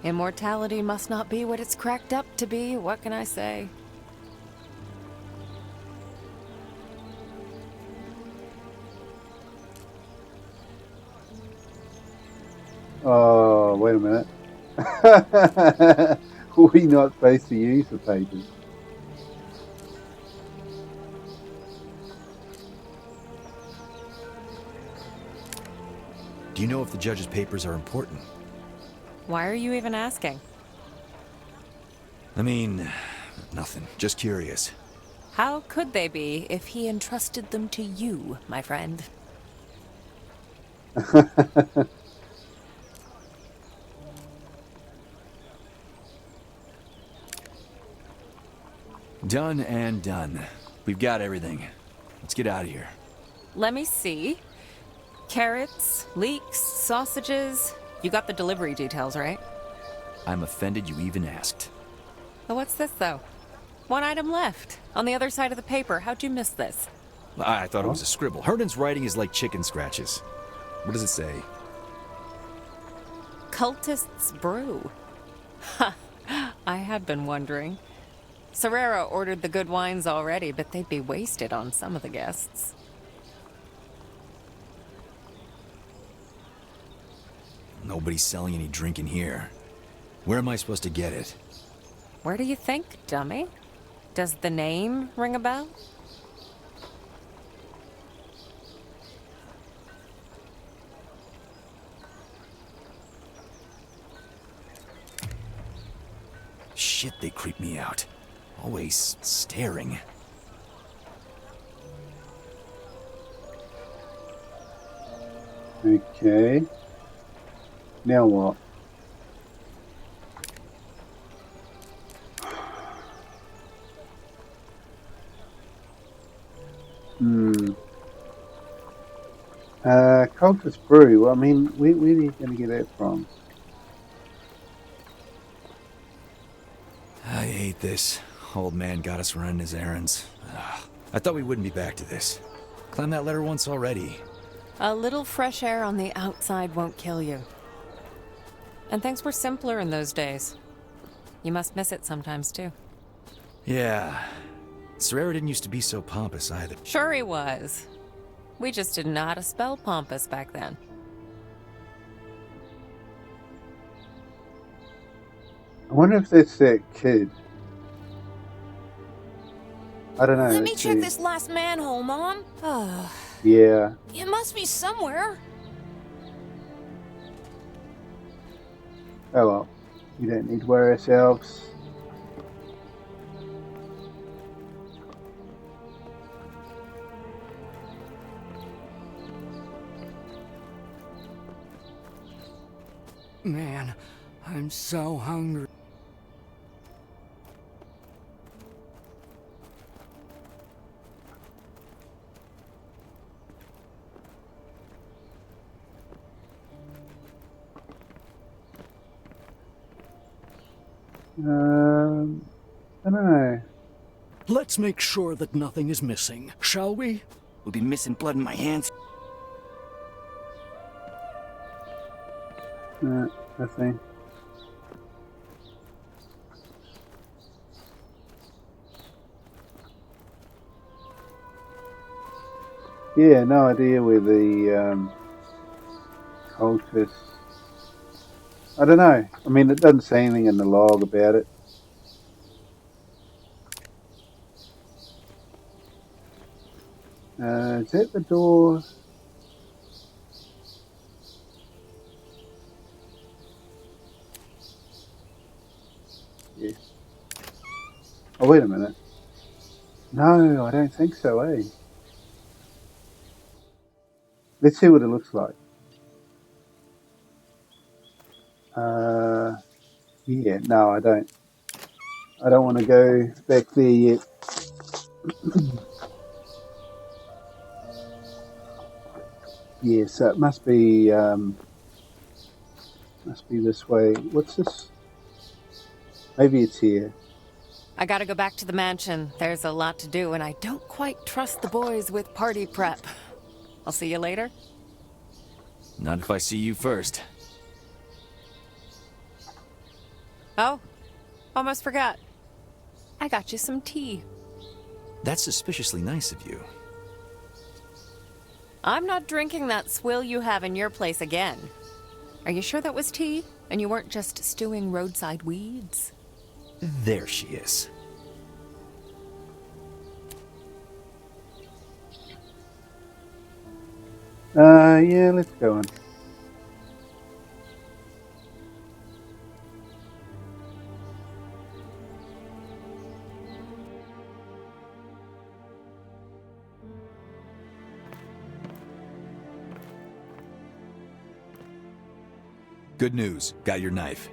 Immortality must not be what it's cracked up to be. What can I say? Oh, wait a minute. We're not supposed to use the papers. Do you know if the judge's papers are important? Why are you even asking? I mean, Nothing. Just curious. How could they be if he entrusted them to you, my friend? Done and done. We've got everything. Let's get out of here. Let me see. Carrots, leeks, sausages. You got the delivery details, right? I'm offended you even asked. Well, what's this, though? One item left. On the other side of the paper. How'd you miss this? I thought it was a scribble. Herndon's writing is like chicken scratches. What does it say? Cultist's brew. Ha! I had been wondering. Serrera ordered the good wines already, but they'd be wasted on some of the guests. Nobody's selling any drink in here. Where am I supposed to get it? Where do you think, dummy? Does the name ring a bell? Shit, they creep me out. Always staring. Okay. Now what? Cultist brew. I mean, where are you going to get that from? I hate this. Old man got us running his errands. Ugh. I thought we wouldn't be back to this. Climbed that ladder once already. A little fresh air on the outside won't kill you. And things were simpler in those days. You must miss it sometimes, too. Yeah. Serrera didn't used to be so pompous either. Sure he was. We just didn't know how to spell pompous back then. I wonder if that's that kid. I don't know. Let me check this last manhole, Mom. Yeah. It must be somewhere. Oh well. We don't need to worry ourselves. Man, I'm so hungry. I don't know. Let's make sure that nothing is missing, shall we? We'll be missing blood in my hands. Nothing. Yeah, no idea where the cultists. I don't know. I mean, it doesn't say anything in the log about it. Is that the door? Yes. Oh, wait a minute. No, I don't think so, eh? Let's see what it looks like. Yeah, no, I don't. I don't want to go back there yet. Yeah, so it must be this way. What's this? Maybe it's here. I gotta go back to the mansion. There's a lot to do, and I don't quite trust the boys with party prep. I'll see you later. Not if I see you first. Oh, almost forgot. I got you some tea. That's suspiciously nice of you. I'm not drinking that swill you have in your place again. Are you sure that was tea? And you weren't just stewing roadside weeds? There she is. Yeah, let's go on. Good news. Got your knife.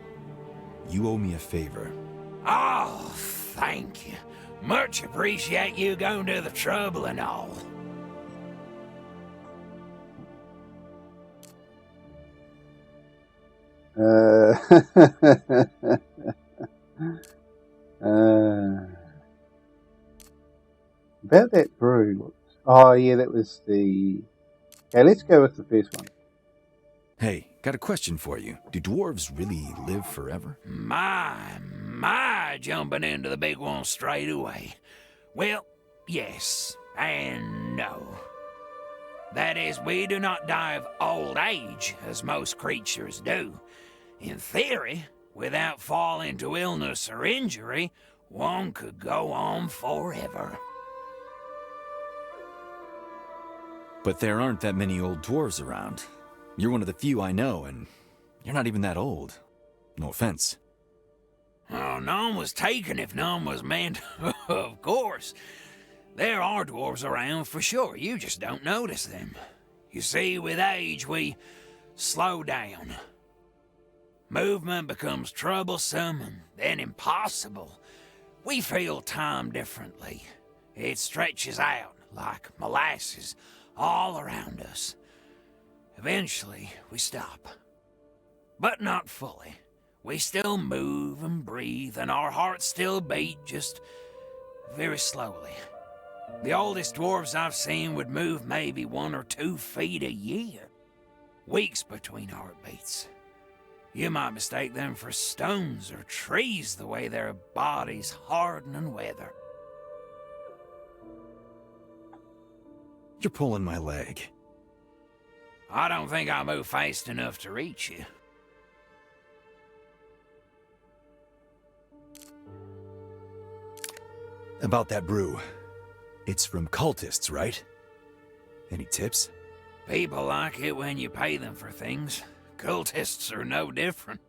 You owe me a favor. Oh, thank you. Much appreciate you going to the trouble and all. About that brew. Oh, yeah, that was the... Okay, let's go with the first one. Hey, got a question for you. Do dwarves really live forever? My, jumping into the big one straight away. Well, yes and no. That is, we do not die of old age, as most creatures do. In theory, without falling to illness or injury, one could go on forever. But there aren't that many old dwarves around. You're one of the few I know, and you're not even that old. No offense. Oh, none was taken if none was meant. Of course. There are dwarves around for sure, you just don't notice them. You see, with age, we slow down. Movement becomes troublesome and then impossible. We feel time differently. It stretches out like molasses all around us. Eventually, we stop. But not fully. We still move and breathe, and our hearts still beat, just very slowly. The oldest dwarves I've seen would move maybe 1 or 2 feet a year. Weeks between heartbeats. You might mistake them for stones or trees the way their bodies harden and weather. You're pulling my leg. I don't think I move fast enough to reach you. About that brew. It's from cultists, right? Any tips? People like it when you pay them for things. Cultists are no different.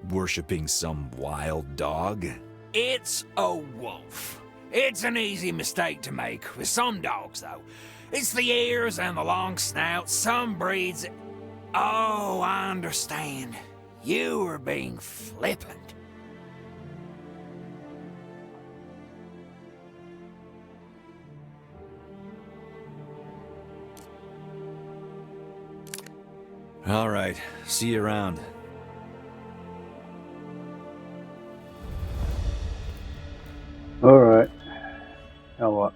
Worshipping some wild dog? It's a wolf. It's an easy mistake to make, with some dogs, though. It's the ears and the long snout. Some breeds... Oh, I understand. You are being flippant. All right. See you around. Alright. Now what?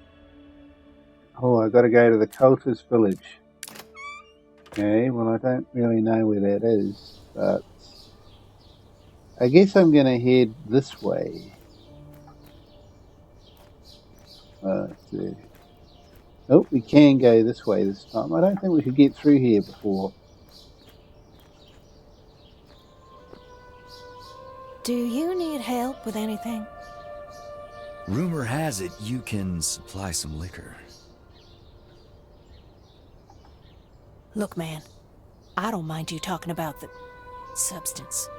Oh, I gotta go to the cultist village. Okay, well I don't really know where that is, but I guess I'm gonna head this way. Let's see. Oh, we can go this way this time. I don't think we could get through here before. Do you need help with anything? Rumor has it you can supply some liquor. Look, man, I don't mind you talking about the substance.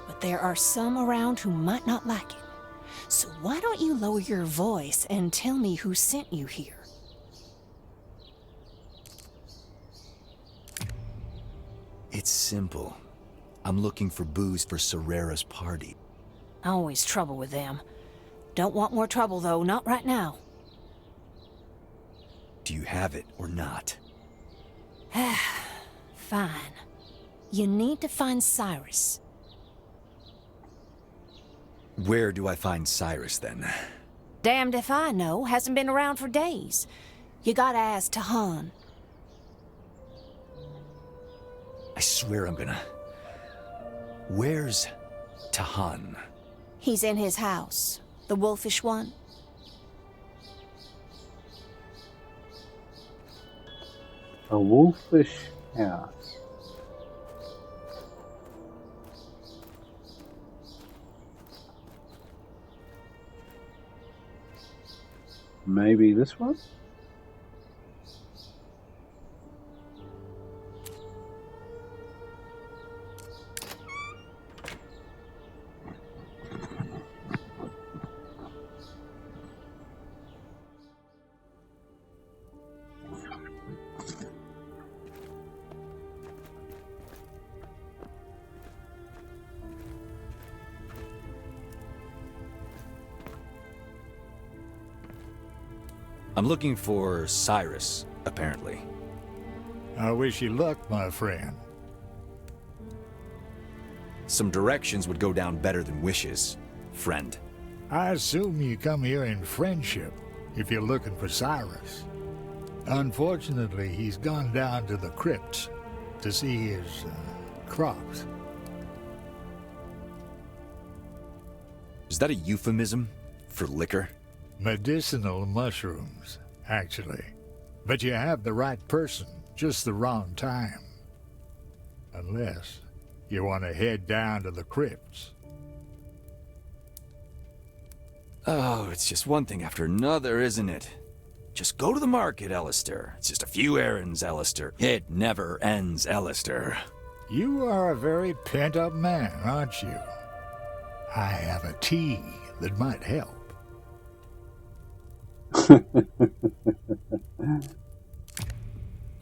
But there are some around who might not like it. So why don't you lower your voice and tell me who sent you here? It's simple. I'm looking for booze for Serera's party. Always trouble with them. Don't want more trouble, though. Not right now. Do you have it or not? Fine. You need to find Cyrus. Where do I find Cyrus, then? Damned if I know. Hasn't been around for days. You gotta ask Tahan. I swear I'm gonna... Where's Tahan? He's in his house. The wolfish one. A wolfish house. Maybe this one? I'm looking for Cyrus, apparently. I wish you luck, my friend. Some directions would go down better than wishes, friend. I assume you come here in friendship, if you're looking for Cyrus. Unfortunately, he's gone down to the crypts to see his crops. Is that a euphemism for liquor? Medicinal mushrooms, actually. But you have the right person, just the wrong time. Unless you want to head down to the crypts. Oh, it's just one thing after another, isn't it? Just go to the market, Alistair. It's just a few errands, Alistair. It never ends, Alistair. You are a very pent-up man, aren't you? I have a tea that might help.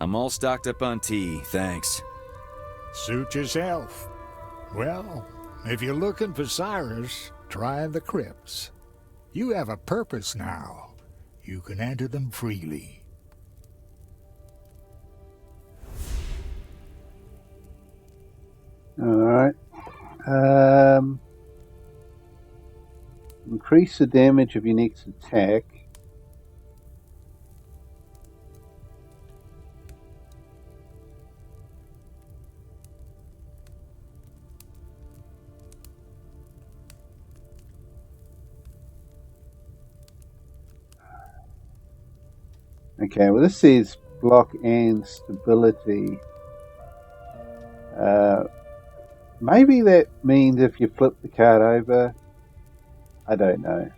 I'm all stocked up on tea, thanks. Suit yourself. Well, if you're looking for Cyrus, try the crypts. You have a purpose now. You can enter them freely. Alright. Increase the damage of your next attack. Okay, well this says block and stability. Maybe that means if you flip the card over, I don't know.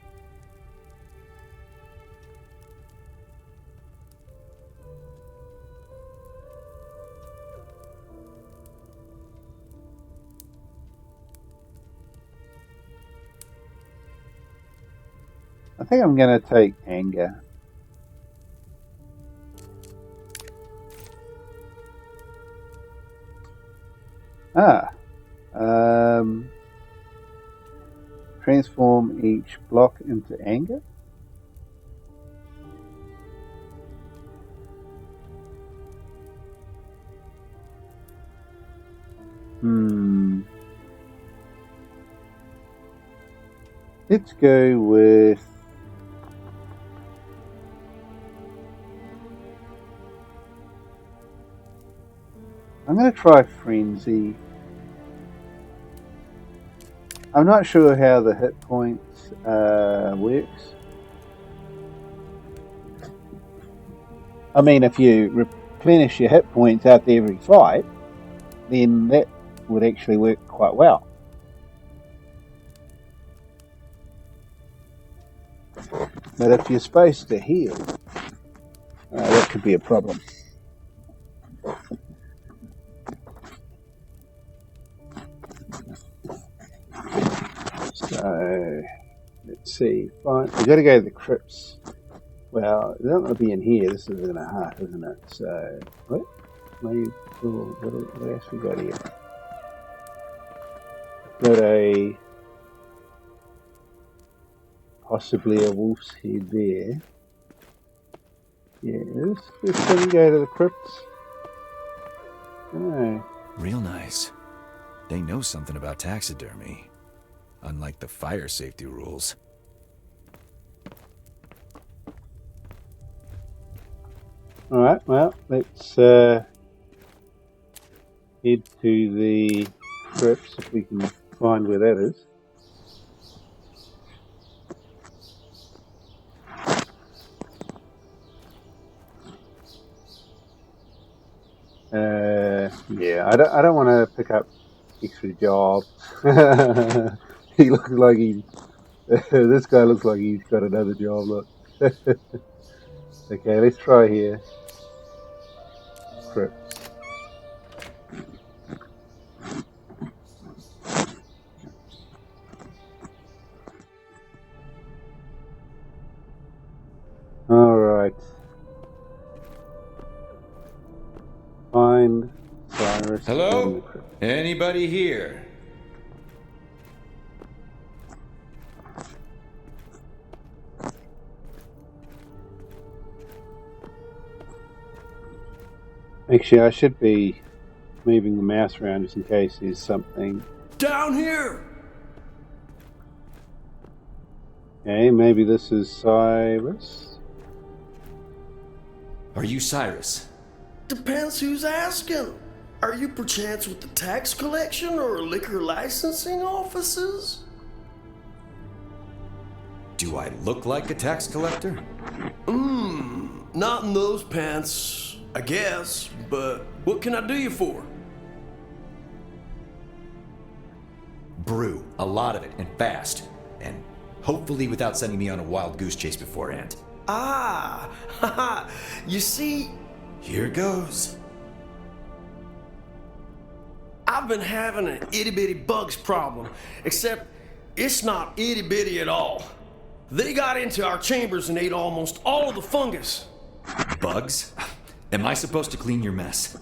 I think I'm going to take anger. Transform each block into anger. Let's go with I'm going to try Frenzy. I'm not sure how the hit points works. I mean, if you replenish your hit points after every fight, then that would actually work quite well. But if you're supposed to heal, that could be a problem. So, let's see. Fine. We've got to go to the crypts. Well, they're not going to be in here. This is in a heart, isn't it? So, what? Maybe, what else we got here? Got a possibly a wolf's head there. Yeah, let's go to the crypts. Oh. Real nice. They know something about taxidermy, unlike the fire safety rules. Alright, well, let's head to the crypts if we can find where that is. Yeah, I don't want to pick up extra jobs. He looks like this guy looks like he's got another job. Look. Okay, let's try here. Crypts. All right. Find Cyrus. Hello? Anybody here? Actually, I should be moving the mouse around just in case there's something. Down here! Okay, maybe this is Cyrus. Are you Cyrus? Depends who's asking. Are you perchance with the tax collection or liquor licensing offices? Do I look like a tax collector? Not in those pants, I guess, but what can I do you for? Brew, a lot of it, and fast. And hopefully without sending me on a wild goose chase beforehand. Ah, you see... Here goes. I've been having an itty-bitty bugs problem, except it's not itty-bitty at all. They got into our chambers and ate almost all of the fungus. Bugs? Am I supposed to clean your mess?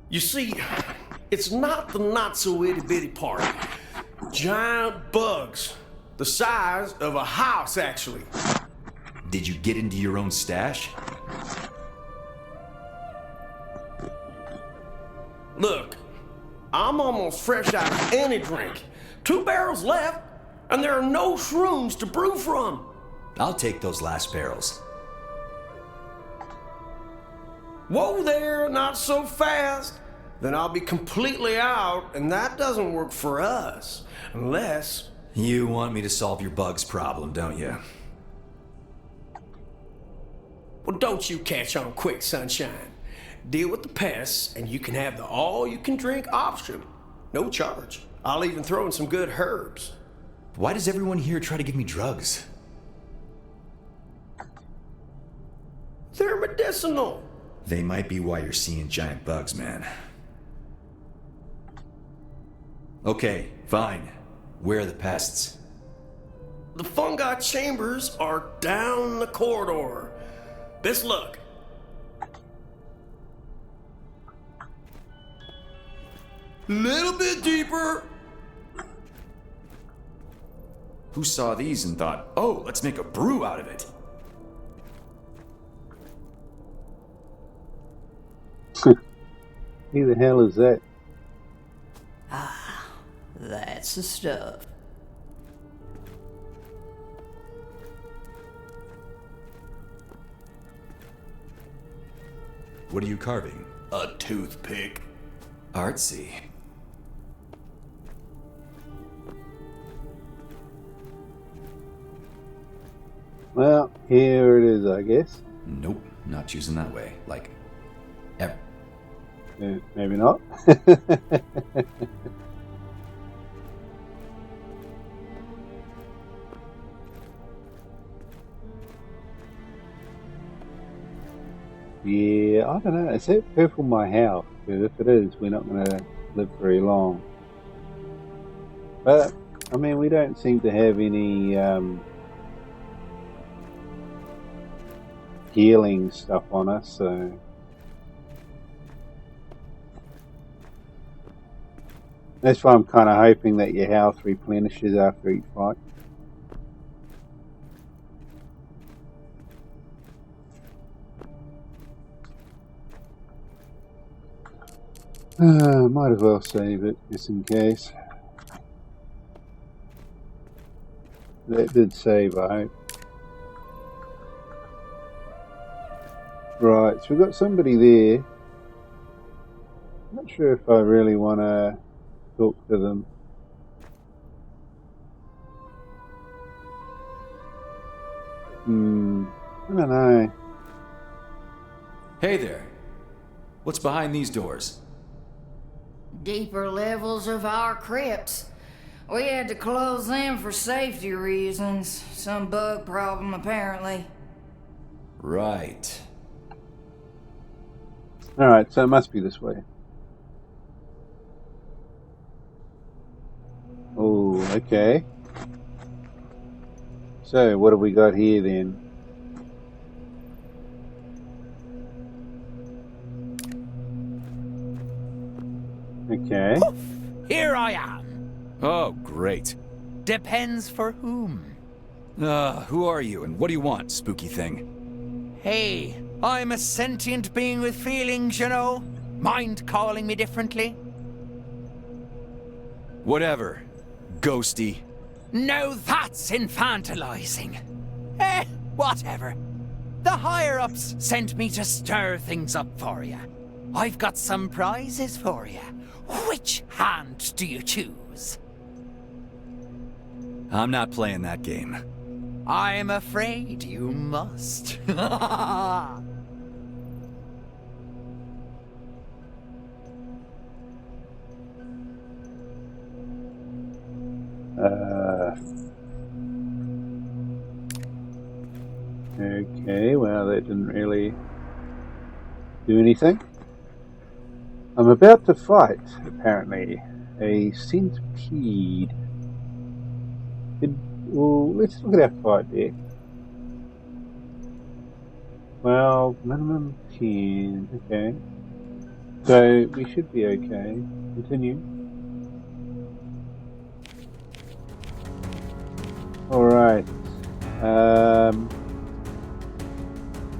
You see, it's not the not-so-itty-bitty part. Giant bugs. The size of a house, actually. Did you get into your own stash? Look, I'm almost fresh out of any drink. 2 barrels left, and there are no shrooms to brew from. I'll take those last barrels. Whoa there, not so fast. Then I'll be completely out, and that doesn't work for us. Unless... You want me to solve your bugs problem, don't you? Well, don't you catch on quick, sunshine. Deal with the pests, and you can have the all-you-can-drink option. No charge. I'll even throw in some good herbs. Why does everyone here try to give me drugs? They're medicinal. They might be why you're seeing giant bugs, man. Okay, fine. Where are the pests? The fungi chambers are down the corridor. Best luck. Little bit deeper. Who saw these and thought, oh, let's make a brew out of it? Who the hell is that? That's the stuff. What are you carving? A toothpick. Artsy. Well, here it is, I guess. Nope, not choosing that way. Like, ever. Maybe not. Yeah, I don't know. Is that purple my house? Because if it is, we're not going to live very long. But, I mean, we don't seem to have any healing stuff on us, so... That's why I'm kind of hoping that your health replenishes after each fight. Might as well save it, just in case. That did save, I hope. Right, so we've got somebody there. Not sure if I really want to talk to them. I don't know. Hey there. What's behind these doors? Deeper levels of our crypts. We had to close them for safety reasons. Some bug problem, apparently. Right. Alright, so it must be this way. Oh, okay. So, what have we got here then? Okay. Here I am. Oh, great. Depends for whom. Who are you and what do you want, spooky thing? Hey, I'm a sentient being with feelings, you know. Mind calling me differently? Whatever, ghosty. Now that's infantilizing. Whatever. The higher-ups sent me to stir things up for you. I've got some prizes for you. Which hand do you choose? I'm not playing that game. I'm afraid you must. Okay, well, that didn't really do anything. I'm about to fight, apparently, a centipede. Well, let's look at our fight deck. Well, minimum 10, okay. So, we should be okay. Continue. Alright.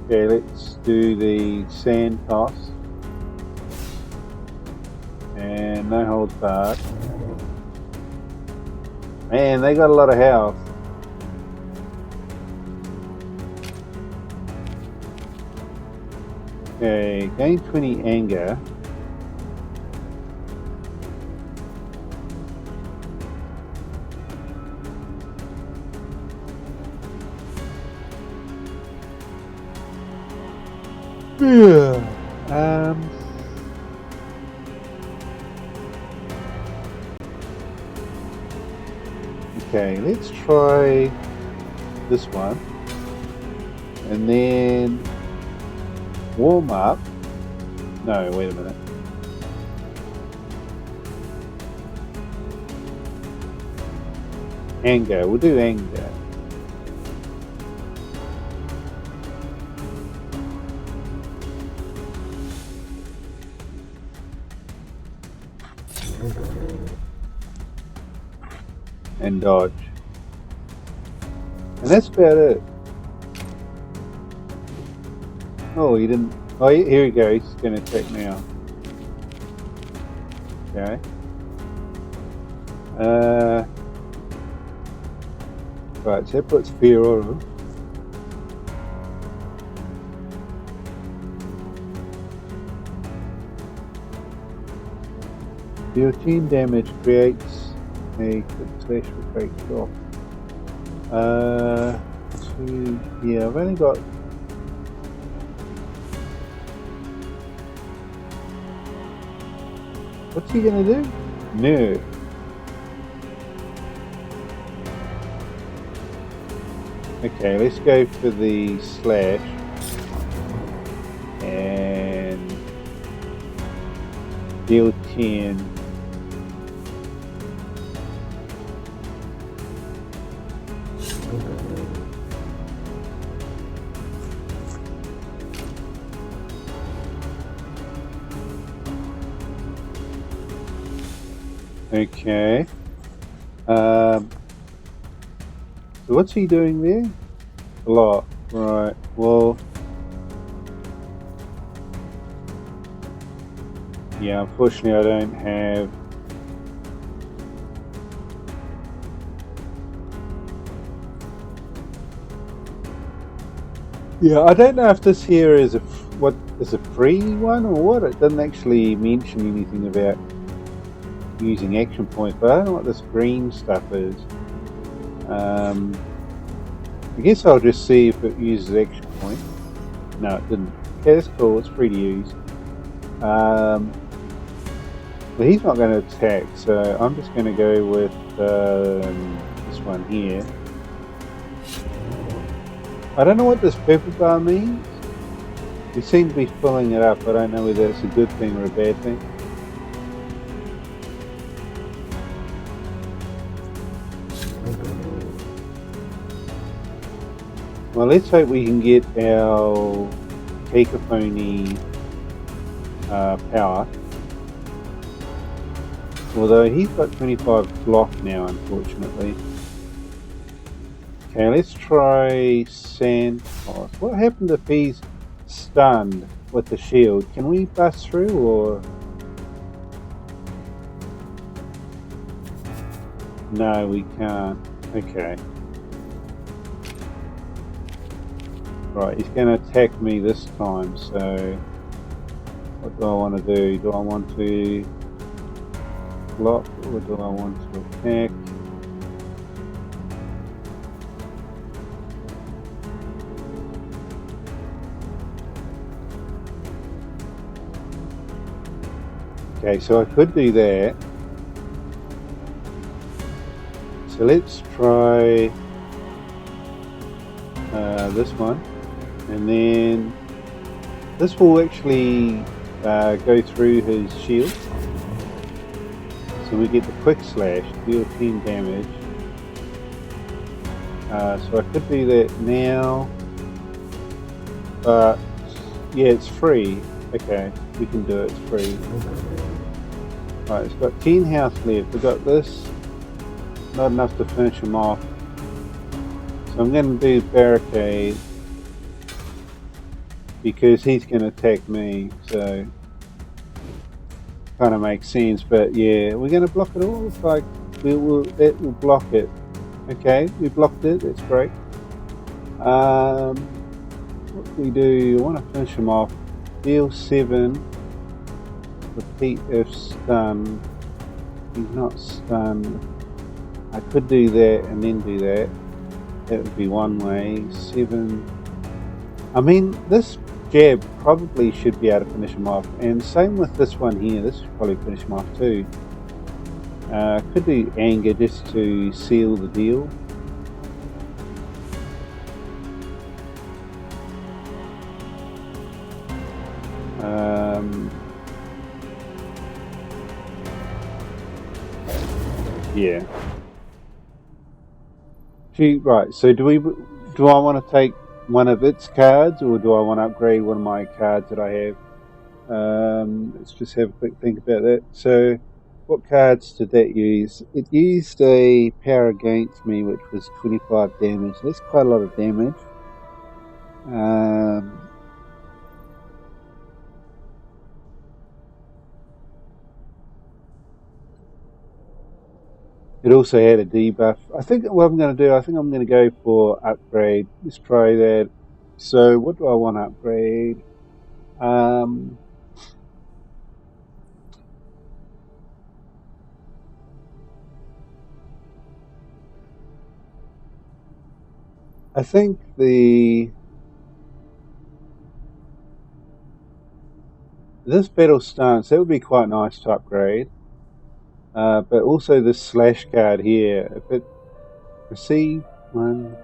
Okay, let's do the sand toss. And no holds barred. Man, they got a lot of health. Okay, gain 20 anger. Okay, let's try this one. And then warm up. No, wait a minute. Anger. We'll do anger. And dodge. And that's about it. Oh, he didn't. Oh, here we go. He's going to attack now. Okay. Right, so that puts fear on him. Deal 10 damage, creates a quick slash that breaks off. Yeah, I've only got. What's he gonna do? No. Okay, let's go for the slash and deal 10. Okay. So what's he doing there? A lot. Right. Well. Yeah, unfortunately I don't have. Yeah, I don't know if this here is a free one or what. It doesn't actually mention anything about using action points, but I don't know what this green stuff is. I guess I'll just see if it uses action point. No, it didn't. Okay, that's cool. It's free to use. But he's not going to attack, so I'm just going to go with this one here. I don't know what this purple bar means. We seem to be filling it up. I don't know whether it's a good thing or a bad thing. Well, let's hope we can get our cacophony power. Although he's got 25 block now, unfortunately. Okay, let's try sand toss. What happened if he's stunned with the shield. Can we bust through or? No, we can't. Okay. Right, he's going to attack me this time, so what do I want to do? Do I want to block or do I want to attack? Okay, so I could do that. So let's try this one, and then this will actually go through his shield. So we get the quick slash, deal 10 damage. So I could do that now, but yeah, it's free. Okay, we can do it, it's free. Right, it's got 10 health left. We've got this, not enough to finish him off. So I'm going to do barricade because he's going to attack me, so kind of makes sense. But yeah, we're going to block it all. It's like that will block it. Okay, we blocked it. That's great. What do we do? I want to finish him off. Deal 7. Repeat if stunned. He's not stunned. I could do that and then do that. That would be one way. 7. I mean, this jab probably should be able to finish him off. And same with this one here. This should probably finish him off too. Could do anger just to seal the deal. Yeah. Right, so do I want to take one of its cards, or do I want to upgrade one of my cards that I have? Let's just have a quick think about that. So, what cards did that use? It used a power against me, which was 25 damage. That's quite a lot of damage. It also had a debuff. I think what I'm going to do, I think I'm going to go for upgrade. Let's try that. So what do I want to upgrade? I think this battle stance, that would be quite nice to upgrade. But also this slash card here, if it receive one.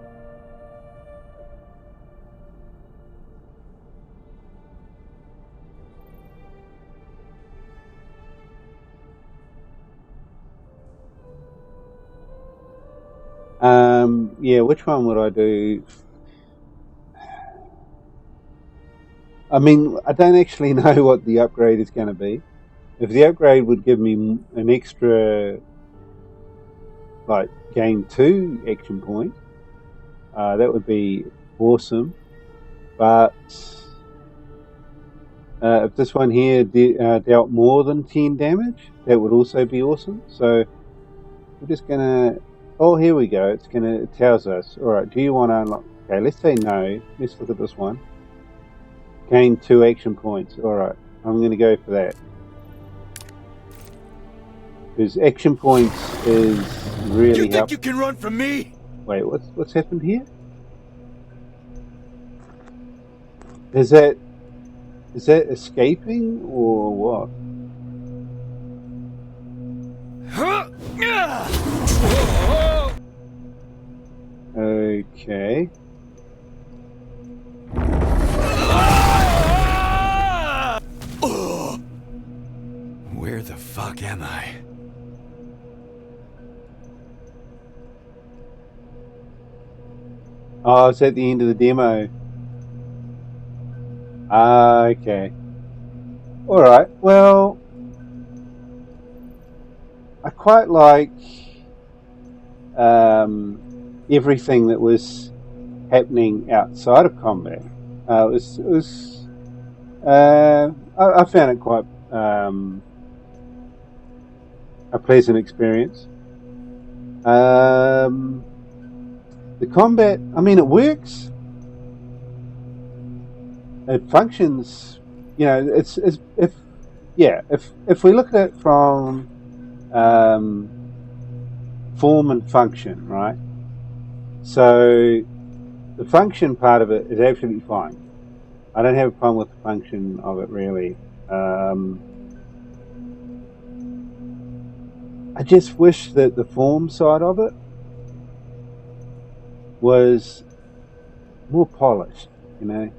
Yeah, which one would I do? I mean, I don't actually know what the upgrade is going to be. If the upgrade would give me an extra, like, gain 2 action points, that would be awesome. But if this one here dealt more than 10 damage, that would also be awesome. So we're just going to... Oh, here we go. It tells us. Alright, do you want to unlock... Okay, let's say no. Let's look at this one. Gain 2 action points. Alright, I'm going to go for that. Because action points is really You think you can run from me? Wait, what's happened here? Is that escaping or what? Okay. Where the fuck am I? Oh, it's at the end of the demo. Okay. Alright, well, I quite like everything that was happening outside of combat. I found it quite a pleasant experience. The combat, I mean, it works. It functions. You know, it's if we look at it from form and function, right? So the function part of it is absolutely fine. I don't have a problem with the function of it, really. I just wish that the form side of it was more polished, you know.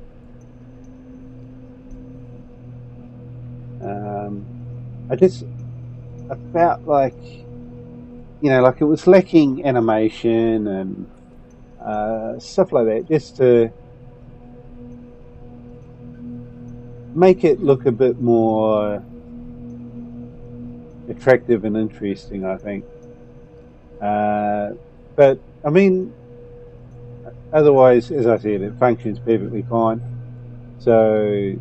I felt like, you know, like it was lacking animation and stuff like that, just to make it look a bit more attractive and interesting, I think. But I mean, otherwise, as I said, it functions perfectly fine. So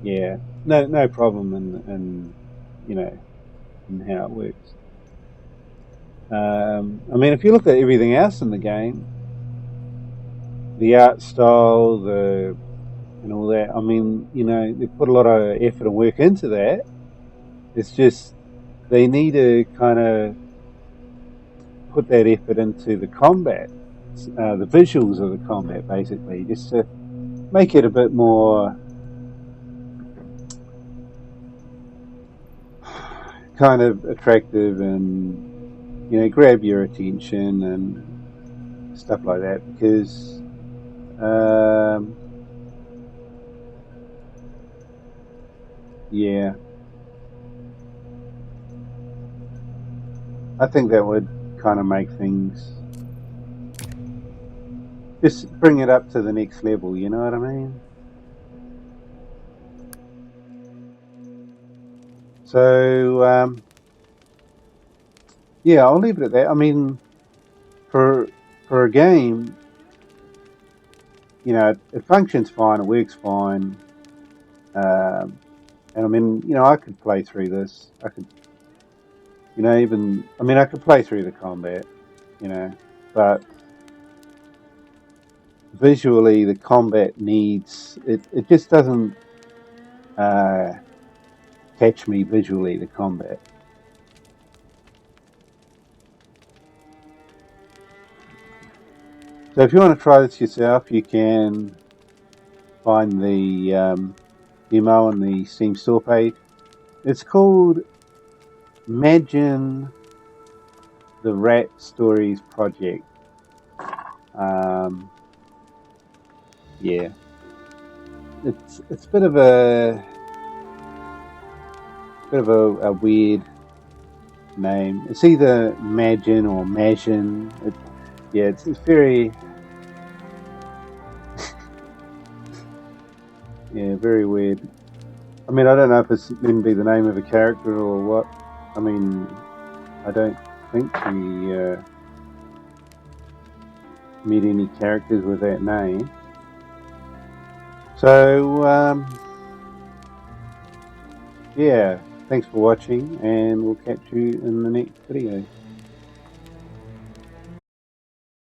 yeah, no problem in you know, in how it works. I mean, if you look at everything else in the game, the art style, and all that. I mean, you know, they put a lot of effort and work into that. It's just they need to kind of put that effort into the combat, the visuals of the combat, basically, just to make it a bit more kind of attractive and, you know, grab your attention and stuff like that. Because yeah, I think that would kind of make things, just bring it up to the next level, you know what I mean? So yeah, I'll leave it at that. I mean, for a game, you know, it functions fine, it works fine, and I mean, you know, I could play through this. I could, you know, even, I mean, I could play through the combat, you know, but visually the combat needs it. It just doesn't catch me visually, the combat. So if you want to try this yourself, you can find the demo on the Steam store page. It's called Magin, the Rat Stories Project. Yeah, it's a bit of a weird name. It's either Magin or Magin. Yeah, it's very yeah, very weird. I mean, I don't know if it's meant to be the name of a character or what. I mean, I don't think we meet any characters with that name. So yeah, thanks for watching, and we'll catch you in the next video.